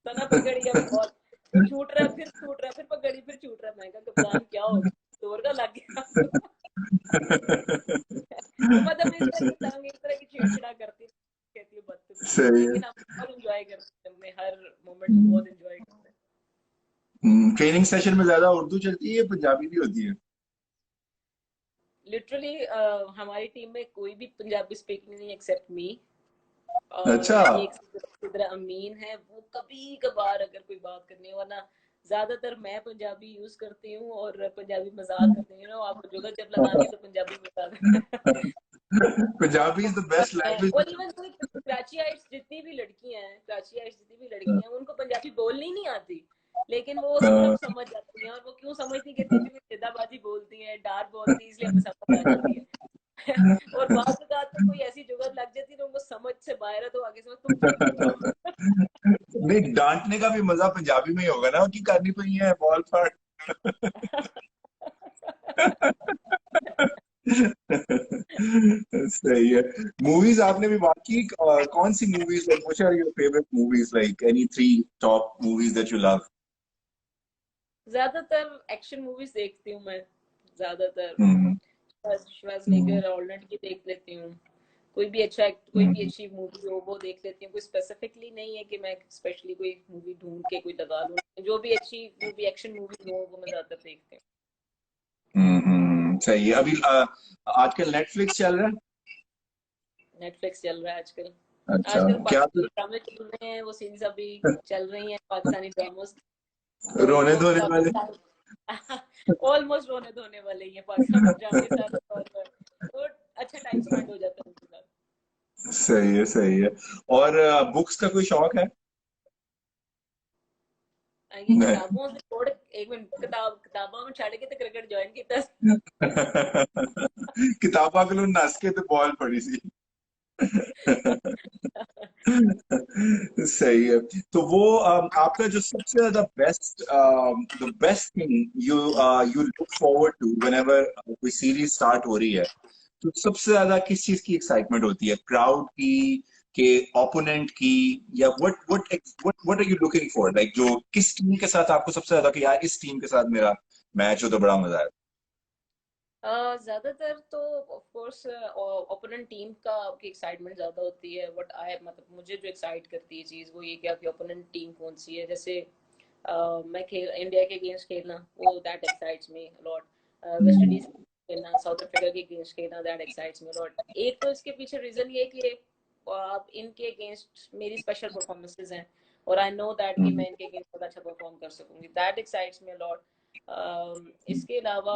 सना पकड़ी है बॉल, वो छूट रहा है, फिर छूट रहा है, फिर पकड़ी, फिर छूट रहा है। मैं कहा कप्तान क्या हो गया, जोर का लग गया। तो मतलब इस तरह की तंग, इस तरह की छेड़छाड़ करती थी, कहती है बदतमीज है, सही है। लेकिन हम बहुत एंजॉय करते हैं, अपने हर मोमेंट को बहुत एंजॉय करते हैं। ट्रेनिंग सेशन में ज्यादा उर्दू चलती है, पंजाबी भी होती है? लिटरली हमारी टीम में कोई भी पंजाबी स्पीकिंग नहीं एक्सेप्ट मी, और अच्छा। एक सिद्रा अमीन है, वो कभी कभार अगर कोई बात करनी हो, वरना ज्यादातर मैं पंजाबी यूज करती हूँ और पंजाबी मजाक करती हूँ, आपको जुगत जब लगानी है तो पंजाबी मजाक। पंजाबी इज द बेस्ट और लैंग्वेज। इवन कोई कराचीइट्स जितनी भी लड़कियां हैं, कराचीइट्स जितनी भी लड़कियां हैं, उनको पंजाबी बोलनी नहीं आती, लेकिन वो सब समझ जाती हैं, और वो क्यों समझती, कहती है क्योंकि जिद्दाबाजी बोलती है, डार बोलती है, इसलिए हमें समझ आ जाती है। और बाद में बात तो कोई ऐसी जुगत लग जाती है तो उनको समझ से बाहर है, तो आगे समझ तुम चुप करो। नहीं, डांटने का भी मजा पंजाबी में ही होगा ना, कि करनी पड़ी है बॉल फाड़। सही है। मूवीज आपने भी बात की, कौन सी movies, like which are your favourite movies, like any three top movies that you love? ज्यादातर एक्शन मूवीज देखती हूँ मैं, ज्यादातर हम्म, श्वार्ज़नेगर, हॉलैंड की देख लेती हूँ, कोई भी अच्छा कोई भी अच्छी मूवी हो वो देख लेती हूँ। कोई स्पेसिफिकली नहीं है कि मैं स्पेशली कोई मूवी ढूंढ के कोई लगा लूँ, जो भी अच्छी मूवी एक्शन मूवी हो वो मैं ज्यादातर देखती हूँ। सही है। अभी आजकल नेटफ्लिक्स चल रहा है? नेटफ्लिक्स चल रहा है आजकल। अच्छा, आजकल क्या पाकिस्तानी ड्रामे चल रहे हैं, वो सीरीज अभी चल रही हैं पाकिस्तानी ड्रामोस, तो रोने वो धोने काफी वाले? ऑलमोस्ट रोने धोने वाले ही हैं पाकिस्तानी ड्रामे साथ, और तो अच्छा टाइम स्पेंड हो जाता है उनके साथ। सही है, सही है। और बुक्स का कोई शौक है? ये किताबों से छोड़, एक मिनट, किताबों में छड़ के तो क्रिकेट ज्वाइन किया। किताबा को नस के तो बॉल पड़ी सी। सही है। तो वो आपका जो सबसे ज्यादा best, the best thing you you look forward to whenever कोई सीरीज स्टार्ट हो रही है, तो सबसे ज्यादा किस चीज की एक्साइटमेंट होती है? क्राउड की, के ओपोनेंट की, या what are you looking for, like जो किस टीम के साथ आपको सबसे ज्यादा कि यार इस टीम के साथ मेरा मैच हो तो बड़ा मजा आए? ज्यादातर तो ऑफ कोर्स ओपोनेंट टीम का आपकी एक्साइटमेंट ज्यादा होती है, बट आई मतलब मुझे जो एक्साइट करती है चीज वो ये कि आपकी ओपोनेंट टीम कौन सी है। जैसे मैं खेल इंडिया के अगेंस्ट खेलना, वो that excites me lot. West Indies खेलना, साउथ अफ्रीका के अगेंस्ट खेलना, दैट एक्साइट्स मी लॉट। एक तो इसके पीछे रीजन ये है कि आप इनके अगेंस्ट मेरी स्पेशल परफॉर्मेंसेज हैं, और आई नो दैट कि मैं इनके अगेंस्ट बहुत अच्छा परफॉर्म कर सकूंगी, दैट एक्साइट्स मी लॉट। इसके अलावा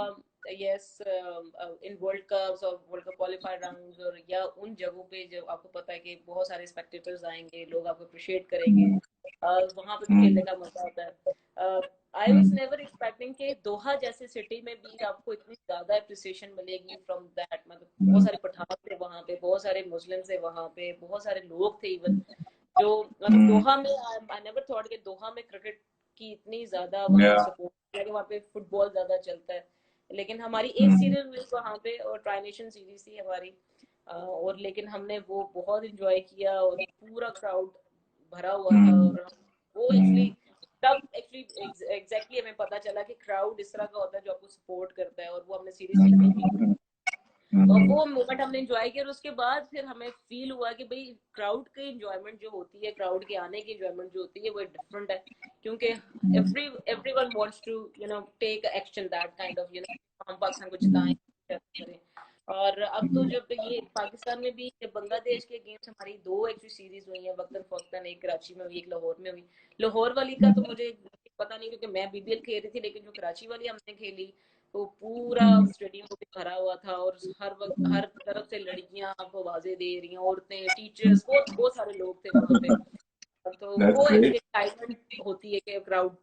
यस, इन वर्ल्ड कप्स और वर्ल्ड कप क्वालिफायर राउंड्स, और या उन जगहों पे जो आपको पता है कि बहुत सारे स्पेक्टेटर्स आएंगे, लोग आपको अप्रिशिएट करेंगे, वहां पे भी खेलने का मजा आता है। आई वॉज नेवर एक्सपेक्टिंग कि दोहा जैसे सिटी में भी आपको इतनी ज्यादा अप्रिसिएशन मिलेगी फ्रॉम दैट, मतलब बहुत सारे पठान थे वहां पे, बहुत सारे मुस्लिम थे वहां पे, बहुत सारे लोग थे इवन, जो मतलब दोहा में आई नेवर थॉट कि दोहा में क्रिकेट की इतनी ज्यादा वहाँ पे सपोर्ट है, वहाँ पे फुटबॉल ज्यादा चलता है। लेकिन हमारी एक सीरीज हुई वहाँ पे, और ट्राई नेशन सीरीज थी हमारी, और लेकिन हमने वो बहुत इंजॉय किया, और पूरा क्राउड भरा हुआ था, और वो एक्चुअली तब एक्चुअली एग्जैक्टली हमें पता चला कि क्राउड इस तरह का होता है जो आपको सपोर्ट करता है, और वो हमने सीरियसली नहीं लिया। और वो मोमेंट हमने एंजॉय किया, और उसके बाद फिर हमें फील हुआ कि भाई क्राउड की एंजॉयमेंट जो होती है, क्राउड के आने की एंजॉयमेंट जो होती है वो डिफरेंट है, क्योंकि everyone wants to take action that kind of हम पाकिस्तान को जिताएं करें। और अब तो जब ये पाकिस्तान में भी, जब बांग्लादेश के गेम्स हमारी 2 एक्चुअली सीरीज हुई है वक्तन फवक्तन, एक कराची में हुई, एक लाहौर में हुई। लाहौर वाली का तो मुझे पता नहीं क्योंकि मैं बीबीएल खेल रही थी, लेकिन जो कराची वाली हमने खेली तो पूरा स्टेडियम भी भरा हुआ था, और हर वक्त हर तरफ से लड़कियां आपको आवाजें दे रही हैं, औरतें, टीचर्स, बहुत बहुत सारे लोग थे वहां पे। तो That's वो great. एक्साइटमेंट होती है कि क्राउड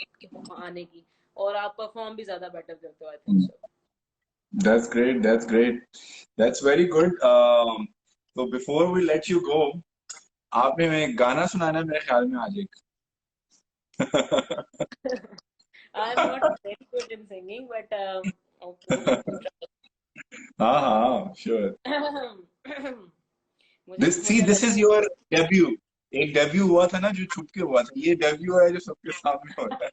आने की, और आप परफॉर्म भी ज्यादा बेटर करते हो, I think so. That's great. That's great. That's very good. So before we let you go, आपने मैं गाना सुनाना है मेरे ख्याल में आज एक। I am not very good in singing but okay, let me हाँ हाँ, sure. Try. This is your debut. एक डेब्यू हुआ था ना जो छुप के हुआ था, ये डेब्यू है जो सबके सामने होता है।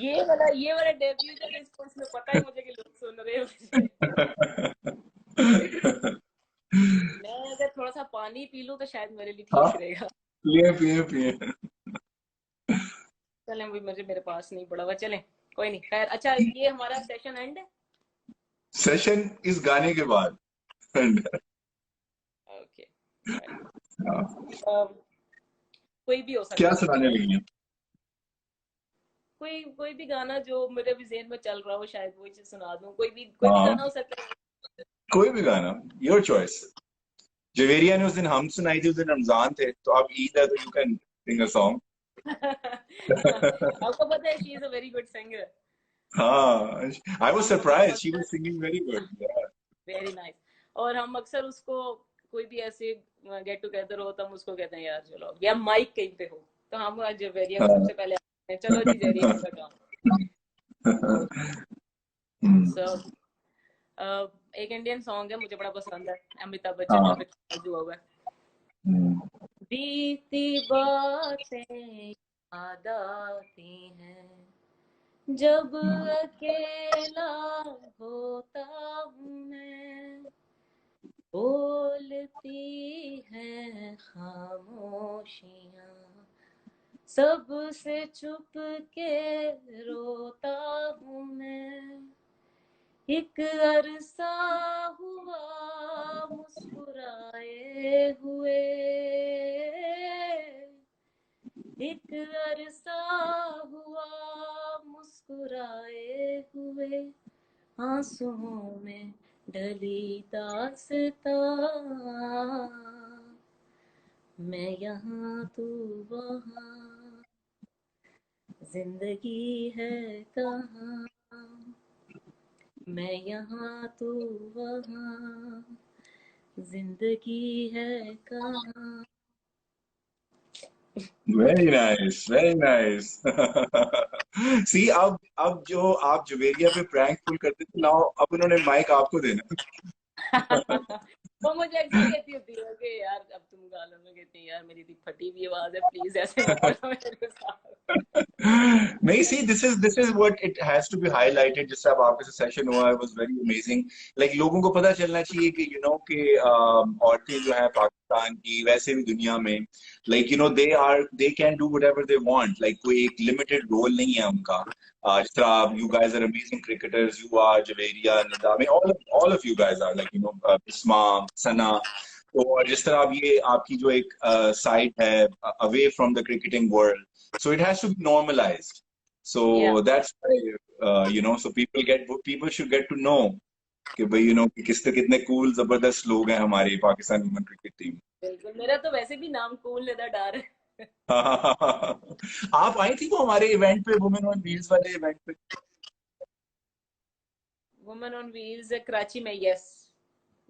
ये वाला डेब्यू जो है, इसको इसमें पता है मुझे कि लोग सुन रहे हैं मुझे। मैं अगर थोड़ा सा पानी पी लूं तो शायद मेरे लिए हाँ, ठीक रहेगा। पिए पिए पिए। चलें, अभी मुझे मेरे पास नहीं पड़ा हुआ, चलें कोई नहीं, खैर। अच्छा, ये हमारा सेशन एंड है। सेशन इस गाने के बाद। ओके, हाँ, कोई भी हो सकता क्या है, सुनाने लगी हैं? कोई भी गाना जो मेरे भी ज़हन में चल रहा हो, शायद वही चीज सुना दूं। कोई भी हाँ, गाना हो सकता है। कोई भी गाना, योर चॉइस। जवेरिया ने उस दिन हम सुनाई थी, उस दिन रमजान थे, तो अब ईद है तो you can sing a song. आपको पता है, she is a very good singer. हाँ, आई वाज हम सरप्राइज्ड, शी अक्सर, was singing very good. Very nice, और हम अक्सर उसको, कोई भी ऐसे गेट टुगेदर हो तो हम उसको कहते हैं यार चलो, या माइक कहीं पे हो तो हम जवेरिया को हाँ। सबसे पहले आते हैं, चलो जी जवेरिया का काम। सो एक इंडियन सॉन्ग है, मुझे बड़ा पसंद है, अमिताभ बच्चन का हाँ। पिक्चर जो हुआ है। बीती बातें याद आती हैं, जब अकेला होता हूँ मैं, बोलती हैं खामोशियाँ, सबसे छुप के रोता हूँ मैं। एक अरसा हुआ मुस्कुराए हुए, एक अरसा हुआ मुस्कुराए हुए, आंसुओं में ढली दास्तां, मैं यहाँ तू वहाँ, जिंदगी है कहाँ, मैं यहाँ तू वहाँ, जिंदगी है कहाँ। Very nice, very nice. See, अब जो आप जवेरिया पे प्रैंक पुल करते थे ना, अब उन्होंने माइक आपको देना। वो मुझे अक्सर कहती होती है कि यार अब तुम गा लो, मैं कहती हूँ यार मेरी इतनी फटी हुई आवाज है, प्लीज ऐसे मत बोलो मेरे साथ। नहीं, see, this is what it has to be highlighted. जिससे अब आपके साथ सेशन हुआ, it was very amazing. Like लोगों को पता चलना चाहिए कि कि औरतें जो है पाकिस्तान की, वैसे भी दुनिया में, like they can do whatever they want. Like कोई एक लिमिटेड रोल नहीं है उनका। जिस तरह you guys are amazing cricketers, you are Javeria, Nida, all of you guys are, like Bisma, Sana. तो और जिस तरह अब ये आपकी जो एक साइड है away from the cricketing world, so it has to be normalized. So Yeah. that's why so people should get to know कि भाई कि कितने कूल जबरदस्त लोग हैं हमारी पाकिस्तान वुमेन क्रिकेट टीम। बिल्कुल, मेरा तो वैसे भी नाम कूल लेदा डार है। आप आई थी वो हमारे इवेंट पे, वुमेन ऑन व्हील्स वाले इवेंट पे। वुमेन ऑन व्हील्स कराची में, यस,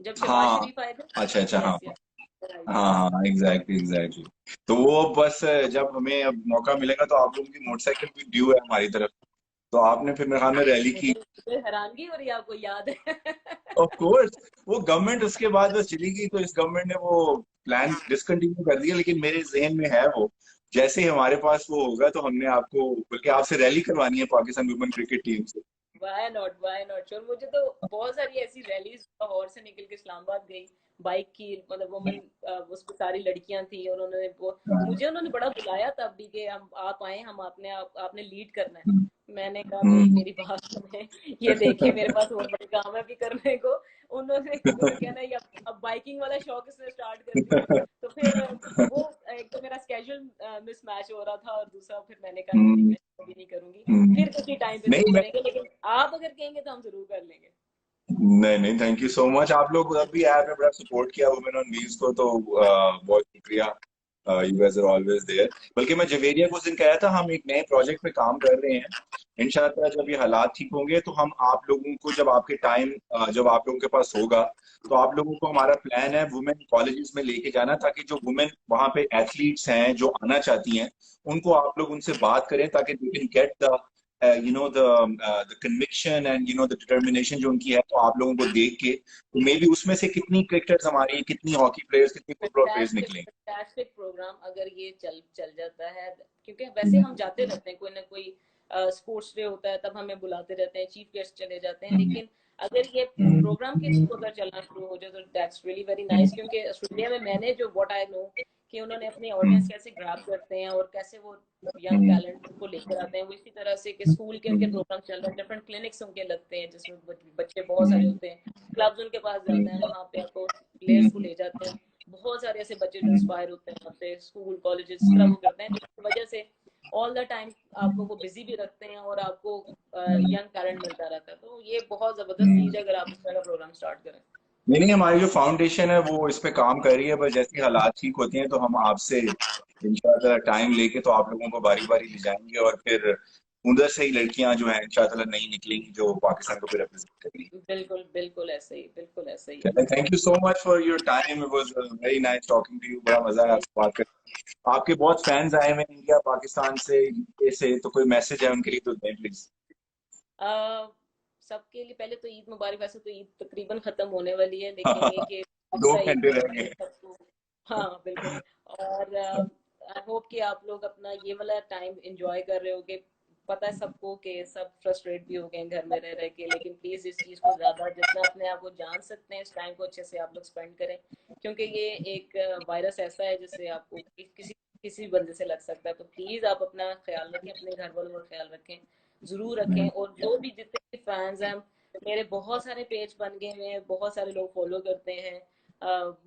जब शहबाज हाँ, शरीफ आए थे। अच्छा अच्छा, हाँ यस यस, हाँ हाँ, एग्जैक्टली एग्जैक्टली। तो वो बस जब हमें अब मौका मिलेगा तो आप लोगों की मोटरसाइकिल भी ड्यू है हमारी तरफ, तो आपने फिर मेरे ख्याल में रैली की। मुझे हैरानगी हो रही है, आपको याद है? ऑफ कोर्स, वो गवर्नमेंट उसके बाद बस चली गई, तो इस गवर्नमेंट ने वो प्लान डिसकंटिन्यू कर दिया, लेकिन मेरे जहन में है वो, जैसे ही हमारे पास वो होगा तो हमने आपको बल्कि आपसे रैली करवानी है पाकिस्तान वुमेन क्रिकेट टीम से। Why not sure. मुझे तो बहुत सारी ऐसी रैलीज लाहौर से निकल के इस्लामाबाद गई बाइक की, मतलब वुमेन, उसमें सारी लड़कियां थी और उन्होंने मुझे उन्होंने बड़ा बुलाया तब भी कि हम आप आए, हम आपने लीड करना है। मैंने कहा भाई मेरी बात सुने, ये देखिए मेरे पास और बड़े काम है भी करने को। उन्होंने कहना ये अब बाइकिंग वाला शौक इसने स्टार्ट कर दिया। तो फिर वो एक तो मेरा स्केड्यूल मिसमैच हो रहा था और दूसरा फिर मैंने कहा नहीं मैं कभी नहीं करूंगी, फिर किसी टाइम पे नहीं करेंगे, लेकिन आप अगर कहेंगे तो हम जरूर कर लेंगे। नहीं, थैंक यू सो मच। आप लोग अभी ऐप में बड़ा सपोर्ट किया वुमेन ऑन व्हील्स को, तो बहुत शुक्रिया। You guys are always there. बल्कि मैं जवेरिया को उस दिन कह रहा था, हम एक नए प्रोजेक्ट पे काम कर रहे हैं। इंशाल्लाह जब ये हालात ठीक होंगे तो हम आप लोगों को, जब आपके टाइम जब आप लोगों के पास होगा, तो आप लोगों को हमारा प्लान है वुमेन कॉलेजेस में लेके जाना, ताकि जो वुमेन वहाँ पे एथलीट्स हैं जो आना चाहती हैं, उनको आप लोग उनसे बात करें, ताकि they can get the the conviction and the determination जो उनकी है, तो आप लोगों को देख के तो मे बी उसमें से कितनी क्रिकेटर्स हमारी, कितनी हॉकी प्लेयर्स, कितनी फुटबॉल प्लेयर्स निकलेंगे। फैंटास्टिक प्रोग्राम अगर ये चल जाता है, क्योंकि वैसे हम जाते रहते हैं, कोई ना कोई स्पोर्ट्स डे होता है तब हमें बुलाते रहते हैं, चीफ गेस्ट चले जाते हैं, लेकिन अगर ये प्रोग्राम के थ्रू अगर चलना शुरू हो जाए तो दैट्स रियली वेरी नाइस। क्योंकि ऑस्ट्रेलिया में मैंने जो व्हाट आई नो कि उन्होंने अपनी ऑडियंस कैसे ग्रैब करते हैं और कैसे वो यंग टैलेंट को लेकर आते हैं, वो इसी तरह से कि स्कूल के उनके प्रोग्राम चल रहे हैं, डिफरेंट क्लिनिक्स उनके लगते हैं जिसमें बच्चे बहुत सारे होते हैं, क्लब्स उनके पास जाते हैं, वहाँ पे आपको प्लेयर्स को ले जाते हैं, बहुत सारे ऐसे बच्चे जो इंस्पायर होते हैं आपसे, स्कूल कॉलेजेस क्लब करते हैं, जिसकी वजह से ऑल द टाइम आपको वो बिजी भी रखते हैं और आपको यंग टैलेंट मिलता रहता है। तो ये बहुत जबरदस्त चीज है अगर आप इस तरह प्रोग्राम स्टार्ट करें। नहीं, हमारी जो फाउंडेशन है वो इस पे काम कर रही है, बस जैसे हालात ठीक होती हैं तो हम आपसे इंशाल्लाह टाइम लेके तो आप लोगों को बारी बारी ले जाएंगे, और फिर उधर से ही लड़कियां जो है इंशाल्लाह नई निकलेंगी जो पाकिस्तान को फिर रिप्रेजेंट करेंगी। बिल्कुल बिल्कुल ऐसे ही, बिल्कुल ऐसे ही। Thank you so much for your time, it was very nice talking to you. बड़ा मजा आया आपसे बात करके। आपके बहुत फैंस आए हुए हैं इंडिया, पाकिस्तान से, यूके से, तो कोई मैसेज है उनके लिए तो दें प्लीज। सबके लिए पहले तो ईद मुबारक। वैसे तो ईद तकरीबन खत्म होने वाली है, लेकिन ये कि 2 घंटे रह गए। हाँ बिल्कुल। और आई होप कि आप लोग अपना ये वाला टाइम एंजॉय कर रहे होगे। पता है सबको कि सब फ्रस्ट्रेट भी हो गए घर में रह रह के, लेकिन प्लीज इस चीज को ज्यादा जितना अपने आप को जान सकते हैं इस टाइम को अच्छे से आप लोग स्पेंड करें, क्योंकि ये एक वायरस ऐसा है जिससे आपको किसी किसी बंदे से लग सकता है। तो प्लीज आप अपना ख्याल रखें, अपने घर वालों का ख्याल रखें, जरूर रखें। और जो भी जितने भी फैंस हैं, मेरे बहुत सारे पेज बन गए हुए हैं, बहुत सारे लोग फॉलो करते हैं।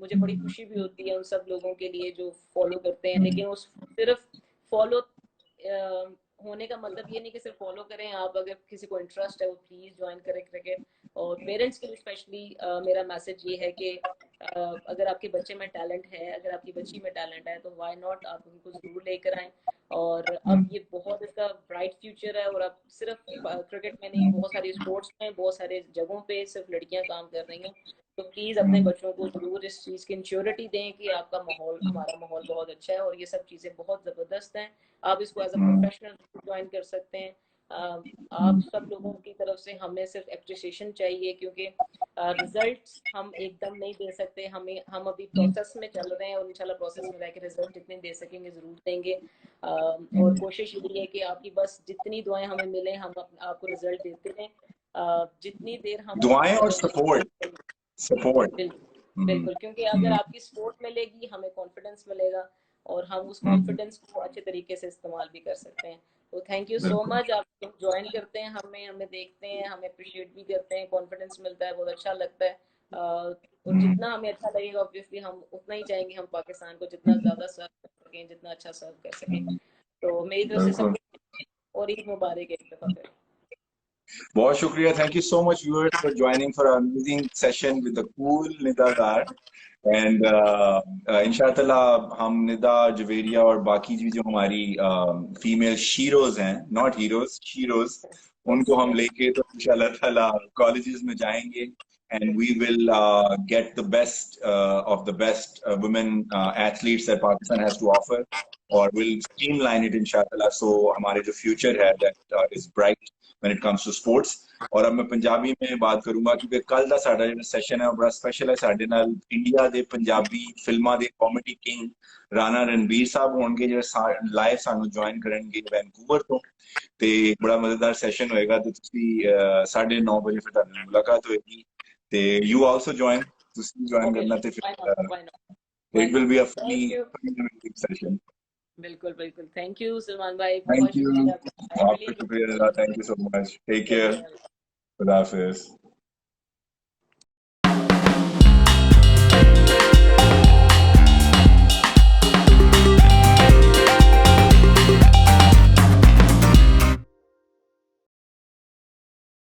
मुझे बड़ी खुशी भी होती है उन सब लोगों के लिए जो फॉलो करते हैं, लेकिन उस सिर्फ फॉलो होने का मतलब ये नहीं कि सिर्फ फॉलो करें आप। अगर किसी को इंटरेस्ट है वो प्लीज ज्वाइन करें क्रिकेट। और पेरेंट्स के लिए स्पेशली मेरा मैसेज ये है कि अगर आपके बच्चे में टैलेंट है, अगर आपकी बच्ची में टैलेंट है, तो व्हाई नॉट आप उनको जरूर लेकर आएं। और अब ये बहुत इसका ब्राइट फ्यूचर है, और अब सिर्फ क्रिकेट में नहीं, बहुत सारी स्पोर्ट्स में, बहुत सारे जगहों पे सिर्फ लड़कियां काम कर रही हैं। तो प्लीज अपने बच्चों को जरूर इस चीज की इंश्योरिटी दें कि आपका माहौल, हमारा माहौल बहुत अच्छा है और ये सब चीजें बहुत जबरदस्त हैं। आप इसको एज अ प्रोफेशनल ज्वाइन कर सकते हैं। आप सब लोगों की तरफ से हमें सिर्फ एप्रिसिएशन चाहिए, क्योंकि रिजल्ट्स हम एकदम नहीं दे सकते, हम अभी प्रोसेस में चल रहे हैं और इंशाल्लाह प्रोसेस में रह के रिजल्ट जितने दे सकेंगे जरूर देंगे। और कोशिश यही है कि आपकी बस जितनी दुआएं हमें मिले हम आपको रिजल्ट देते रहें, जितनी देर हम दुआएं और सपोर्ट। बिल्कुल, क्योंकि अगर आपकी सपोर्ट मिलेगी हमें कॉन्फिडेंस मिलेगा और हम उस कॉन्फिडेंस को अच्छे तरीके से इस्तेमाल भी कर सकते हैं। तो थैंक यू सो मच। आप लोग ज्वाइन करते हैं, हमें देखते हैं, हमें अप्रिशिएट भी करते हैं, कॉन्फिडेंस मिलता है, बहुत अच्छा लगता है। और जितना हमें अच्छा लगेगा ऑब्वियसली हम उतना ही चाहेंगे हम पाकिस्तान को जितना ज्यादा सर्व कर सकें, जितना अच्छा सर्व कर सकें। तो मेरी तरफ से सबको और ईद मुबारक एक दफा फिर। बहुत शुक्रिया। Thank you so much viewers for joining for amazing session with the cool Nida Dar. And इंशाल्लाह हम निदा, जवेरिया और बाकी भी जो हमारी फीमेल शीरोज हैं, नॉट हीरोज, शीरोज, उनको हम लेके तो इंशाल्लाह ताला कॉलेजेस में जाएंगे, and we will get the best of the best women athletes that Pakistan has to offer, or we'll streamline it inshallah. So हमारे जो future है that is bright when it comes to sports. और अब मैं पंजाबी में बात करूंगा क्योंकि कल ਦਾ ਸਾਡਾ ਜਿਹੜਾ ਸੈਸ਼ਨ ਹੈ ਉਹ ਬੜਾ ਸਪੈਸ਼ਲ ਹੈ ਸਾਡੇ ਨਾਲ ਇੰਡੀਆ ਦੇ ਪੰਜਾਬੀ ਫਿਲਮਾਂ ਦੇ ਕਾਮੇਡੀ ਕਿੰਗ ਰਾਣਾ ਰਣਬੀਰ ਸਾਹਿਬ ਹੋਣਗੇ ਜਿਹੜੇ ਲਾਈਵ ਸਾਨੂੰ ਜੁਆਇਨ ਕਰਨਗੇ ਵੈਨਕੂਵਰ ਤੋਂ ਤੇ ਬੜਾ ਮਜ਼ੇਦਾਰ ਸੈਸ਼ਨ ਹੋਏਗਾ ਤੇ ਤੁਸੀਂ 9:30 ਵਜੇ ਫਿਰ ਤੁਹਾਡੇ ਨਾਲ ਮੁਲਾਕਾਤ ਹੋਏਗੀ ਤੇ ਯੂ ਆਲਸੋ ਜੁਆਇਨ ਤੁਸੀਂ ਜੁਆਇਨ ਕਰਨਾ ਤੇ ਫਿਰ it will be a funny session. बिल्कुल बिल्कुल थैंक यू सलमान भाई Thank you. Thank you so much. Take care. Khuda Hafiz.